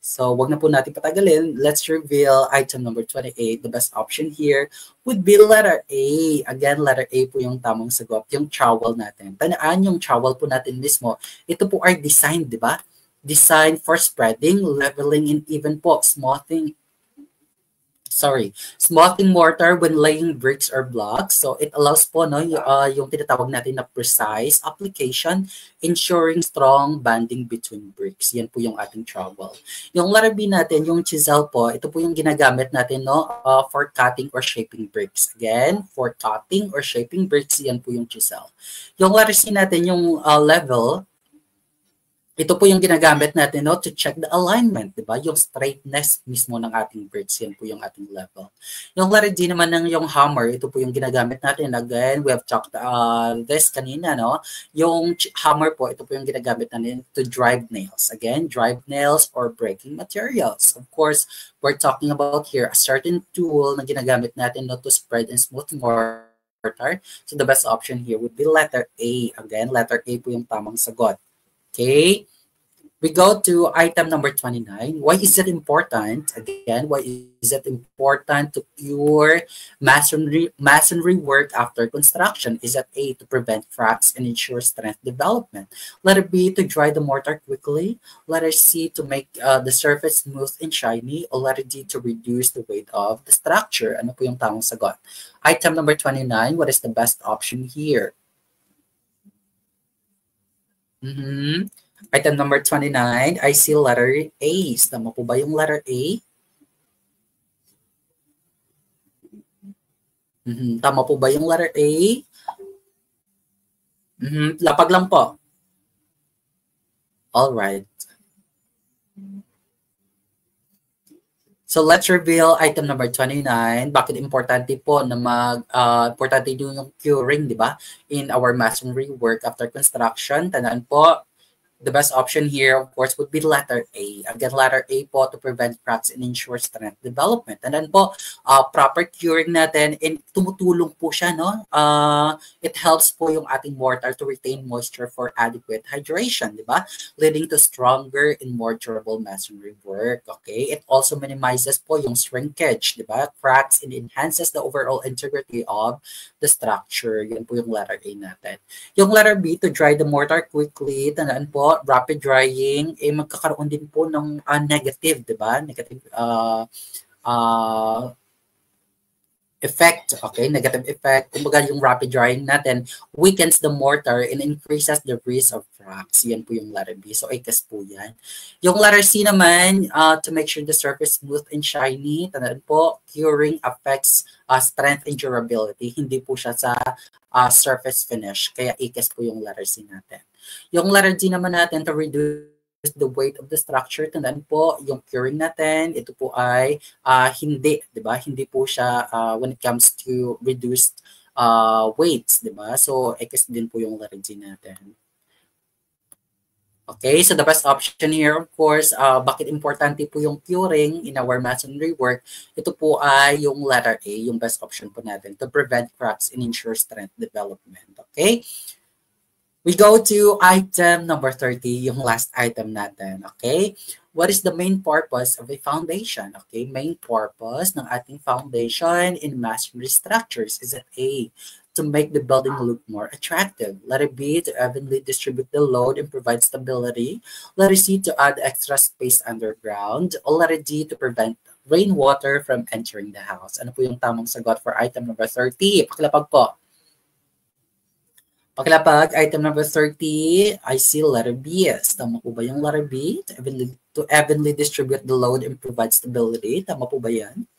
So, wag na po natin patagalin. Let's reveal item number 28. The best option here would be letter A. Again, letter A po yung tamang sagot, yung trowel natin. Tandaan yung trowel po natin mismo. Ito po are designed, di ba? Designed for spreading, leveling, and even po smoothing mortar when laying bricks or blocks. So it allows po no, yung tinatawag natin na precise application, ensuring strong bonding between bricks. Yan po yung ating trowel. Yung letter B natin, yung chisel po, ito po yung ginagamit natin no, for cutting or shaping bricks. Again, for cutting or shaping bricks, yan po yung chisel. Yung letter C natin, yung level, ito po yung ginagamit natin no, to check the alignment, di ba? Yung straightness mismo ng ating bricks, yan po yung ating level. Yung letter D naman ng yung hammer, ito po yung ginagamit natin. Again, we have talked this kanina, no? Yung hammer po, ito po yung ginagamit natin to drive nails. Again, drive nails or breaking materials. Of course, we're talking about here a certain tool na ginagamit natin no, to spread and smooth mortar. So the best option here would be letter A. Again, letter A po yung tamang sagot. Okay, we go to item number 29. Why is it important? Again, why is it important to cure masonry work after construction? Is it A, to prevent cracks and ensure strength development? Letter B, to dry the mortar quickly. Letter C, to make the surface smooth and shiny. Or letter D, to reduce the weight of the structure? Ano po yung tamang sagot? Item number 29, what is the best option here? Item number 29, I see letter A. Tama po ba yung letter A? Tama po ba yung letter A? Lapag lang po. All right. So let's reveal item number 29. Bakit importante po na importante yung curing, di ba? In our masonry work after construction. Tandaan po, the best option here, of course, would be letter A. Again, letter A po to prevent cracks and ensure strength development. And then po, proper curing natin, and tumutulong po siya, no? It helps po yung ating mortar to retain moisture for adequate hydration, di ba? Leading to stronger and more durable masonry work, okay? It also minimizes po yung shrinkage, di ba? Cracks, and enhances the overall integrity of the structure. Yan po yung letter A natin. Yung letter B, to dry the mortar quickly, tandaan po, rapid drying, magkakaroon din po ng negative, di ba? Negative effect, okay, negative effect. Kumbaga yung rapid drying natin weakens the mortar and increases the risk of cracks. Yan po yung letter B. So, ACAS po yan. Yung letter C naman, to make sure the surface smooth and shiny, tandaan po, curing affects strength and durability. Hindi po siya sa surface finish. Kaya ACAS po yung letter C natin. Yung letter D naman natin, to reduce the weight of the structure. Tandaan po, yung curing natin, ito po ay hindi, di ba? Hindi po siya when it comes to reduced weights, di ba? So, X din po yung letter D natin. Okay, so the best option here, of course, bakit importante po yung curing in our masonry work, ito po ay yung letter A, yung best option po natin to prevent cracks and ensure strength development. Okay? We go to item number 30, yung last item natin, okay? What is the main purpose of a foundation? Okay, main purpose ng ating foundation in masonry structures is it A, to make the building look more attractive. Letter B, to evenly distribute the load and provide stability. Letter C, to add extra space underground. Or letter D, to prevent rainwater from entering the house. Ano po yung tamang sagot for item number 30? Pakilapag po. Pakilapag, item number 30, I see letter B. Yes. Tama po ba yung letter B? To evenly distribute the load and provide stability. Tama po ba yan?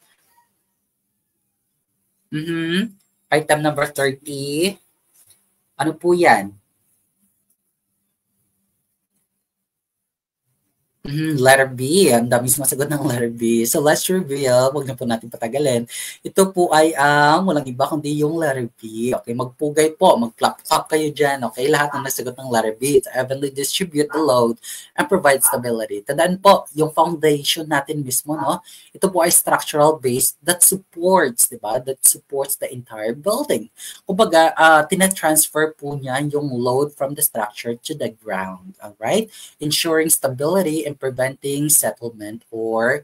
Item number 30. Ano po yan? Letter B. Ang dami sumasagot ng letter B. So let's reveal. Huwag na po natin patagalin. Ito po ay ang walang iba kundi yung letter B. Okay, magpugay po. Mag-clap-clap kayo dyan. Okay, lahat ng nasagot ng letter B. To evenly distribute the load and provide stability. Tandaan po, yung foundation natin mismo, no? Ito po ay structural base that supports, di ba? That supports the entire building. Kumbaga, tina-transfer po niya yung load from the structure to the ground. Alright? Ensuring stability and preventing settlement or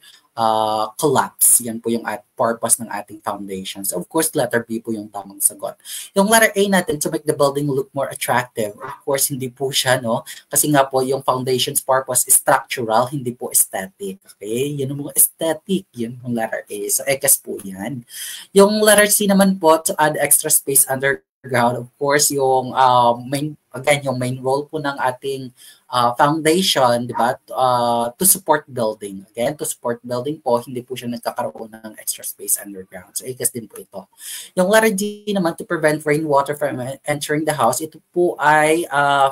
collapse. Yan po yung purpose ng ating foundations. Of course, letter B po yung tamang sagot. Yung letter A natin, to make the building look more attractive. Of course, hindi po siya, no? Kasi nga po, yung foundation's purpose is structural, hindi po aesthetic. Okay? Yan yung mga aesthetic. Yan yung letter A. So, ECAS po yan. Yung letter C naman po, to add extra space underground. Of course, yung yung main role po ng ating foundation, di ba? To support building. Again, to support building po, hindi po siya nagkakaroon ng extra space underground. So, ACAS din po ito. Yung letter D naman, to prevent rainwater from entering the house, ito po ay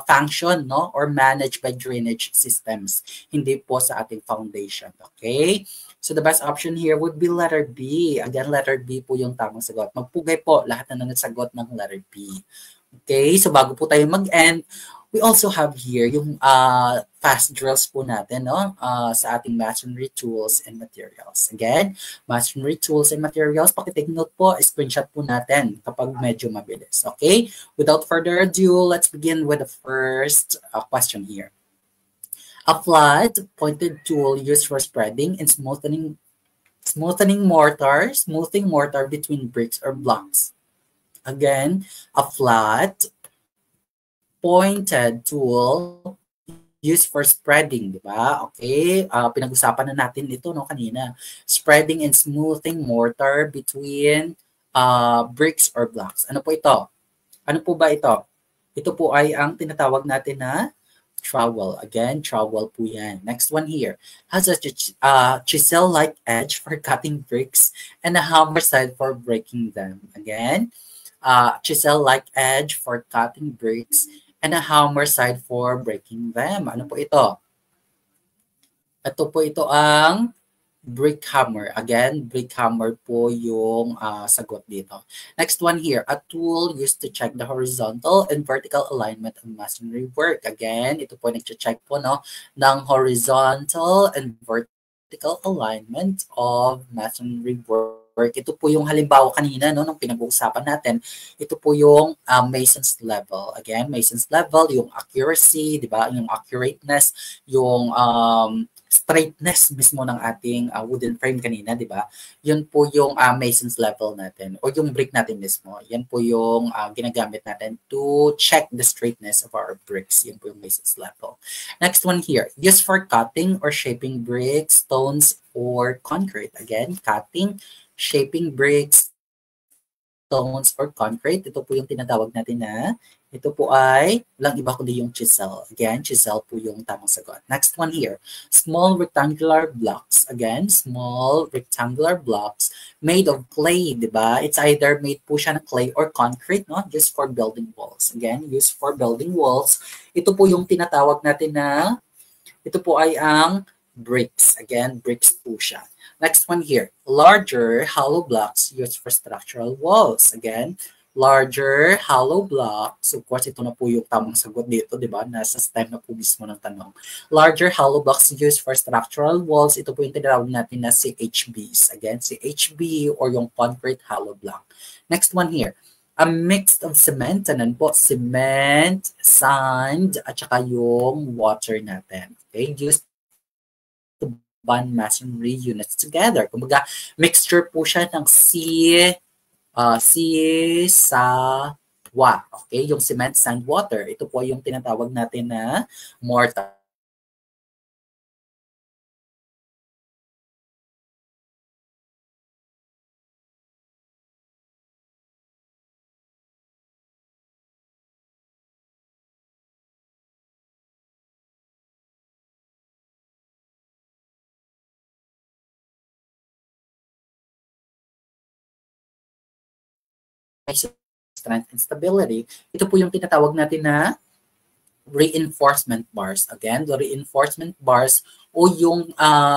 function, no? Or managed by drainage systems. Hindi po sa ating foundation. Okay? So, the best option here would be letter B. Again, letter B po yung tamang sagot. Magpugay po lahat na nagsagot ng letter B. Okay? So, bago po tayo mag-end, we also have here yung fast drills po natin, no? Sa ating masonry tools and materials. Again, masonry tools and materials, pakitake note po, screenshot po natin kapag medyo mabilis. Okay? Without further ado, let's begin with the first question here. A flat pointed tool used for spreading and smoothing mortar between bricks or blocks. Again, a flat pointed tool used for spreading, di ba? Okay, pinag-usapan na natin ito no kanina. Spreading and smoothing mortar between bricks or blocks. Ano po ito? Ano po ba ito? Ito po ay ang tinatawag natin na trowel. Again, trowel po yan. Next one here. Has a chisel-like edge for cutting bricks and a hammer side for breaking them. Again, chisel-like edge for cutting bricks and a hammer side for breaking them. Ano po ito? Ito po ito ang brick hammer. Again, brick hammer po yung sagot dito. Next one here, a tool used to check the horizontal and vertical alignment of masonry work. Again, ito po nag-check po no, ng horizontal and vertical alignment of masonry work. Ito po yung halimbawa kanina no, nung pinag-uusapan natin. Ito po yung mason's level. Again, mason's level, yung accuracy, di ba? Yung accurateness, yung straightness mismo ng ating wooden frame kanina, di ba? Yun po yung mason's level natin o yung brick natin mismo. Yan po yung ginagamit natin to check the straightness of our bricks. Yan po yung mason's level. Next one here, used for cutting or shaping bricks, stones, or concrete. Again, cutting, shaping bricks, stones or concrete. Ito po yung tinatawag natin na ito po ay walang iba kundi yung chisel. Again, chisel po yung tamang sagot. Next one here. Small rectangular blocks. Again, small rectangular blocks made of clay, di ba? It's either made po siya ng clay or concrete, no? Just for building walls. Again, used for building walls. Ito po yung tinatawag natin na ito po ay ang bricks. Again, bricks po siya. Next one here. Larger hollow blocks used for structural walls. Again, larger hollow blocks. Of course, ito na po yung tamang sagot dito, di ba? Nasa stem na po mismo ng tanong. Larger hollow blocks used for structural walls. Ito po yung tinatawag natin na CHBs. Again, CHB or yung concrete hollow block. Next one here. A mix of cement, ano po? Cement, sand, at saka yung water natin. Okay, used to bond masonry units together. Kumbaga, mixture po siya ng sawa. Okay, yung cement, sand, water. Ito po yung tinatawag natin na mortar. Strength and stability. Ito po yung tinatawag natin na reinforcement bars. Again, the reinforcement bars o yung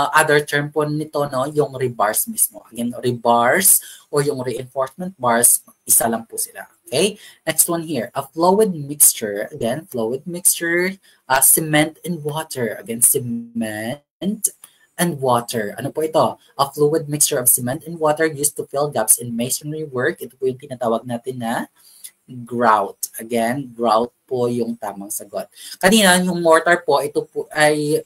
other term po nito, no, yung rebars mismo. Again, rebars o yung reinforcement bars, isa lang po sila. Okay? Next one here, a fluid mixture. Again, fluid mixture, cement and water. Again, cement and water. Ano po ito? A fluid mixture of cement and water used to fill gaps in masonry work. Ito po yung tinatawag natin na grout. Again, grout po yung tamang sagot. Kanina, yung mortar po, ito po ay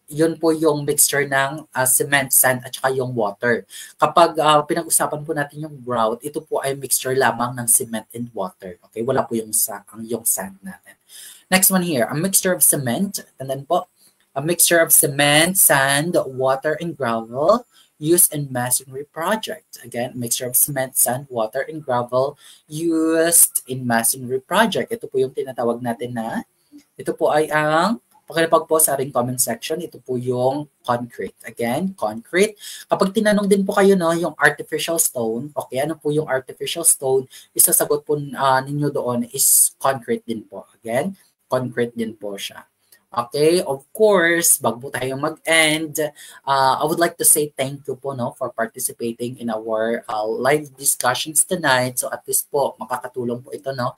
yun po yung mixture ng cement, sand, at saka yung water. Kapag pinag-usapan po natin yung grout, ito po ay mixture lamang ng cement and water. Okay? Wala po yung sand natin. Next one here, a mixture of cement. Tandaan po, a mixture of cement, sand, water, and gravel used in masonry project. Again, mixture of cement, sand, water, and gravel used in masonry project. Ito po yung tinatawag natin na, ito po ay ang, pakilapag po sa ating comment section, ito po yung concrete. Again, concrete. Kapag tinanong din po kayo, no, yung artificial stone, okay, ano po yung artificial stone, isasagot po ninyo doon is concrete din po. Again, concrete din po siya. Okay, of course, bago tayo mag-end, I would like to say thank you po, no, for participating in our live discussions tonight. So at least po, makakatulong po ito, no,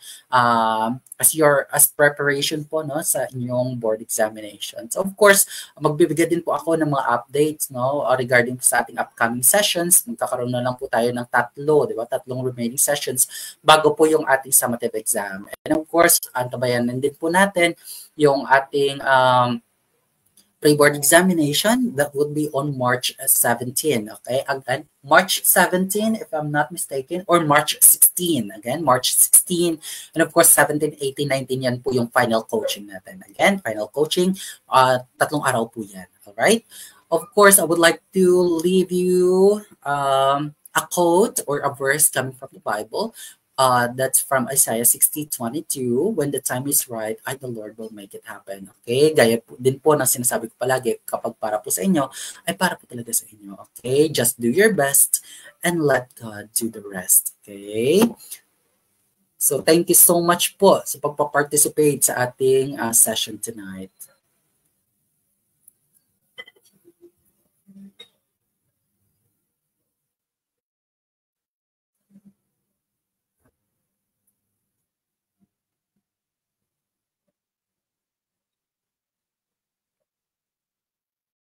as preparation po, no, sa inyong board examination. So of course, magbibigay din po ako ng mga updates, no, regarding po sa ating upcoming sessions. Magkakaroon na lang po tayo ng di ba, tatlong remaining sessions bago po yung ating summative exam. And of course, antabayanan din po natin yung ating pre-board examination that would be on March 17. Okay, again, March 17 if I'm not mistaken, or March 16. Again, March 16, and of course 17, 18, 19 yan po yung final coaching natin. Again, final coaching, tatlong araw po yan. All right. Of course, I would like to leave you a quote or a verse coming from the Bible. That's from Isaiah 60:22. When the time is right, I, the Lord, will make it happen. Okay? Gaya po, din po ng sinasabi ko palagi, kapag para po sa inyo, ay para po talaga sa inyo. Okay? Just do your best and let God do the rest. Okay? So, thank you so much po sa pagpa-participate sa ating session tonight.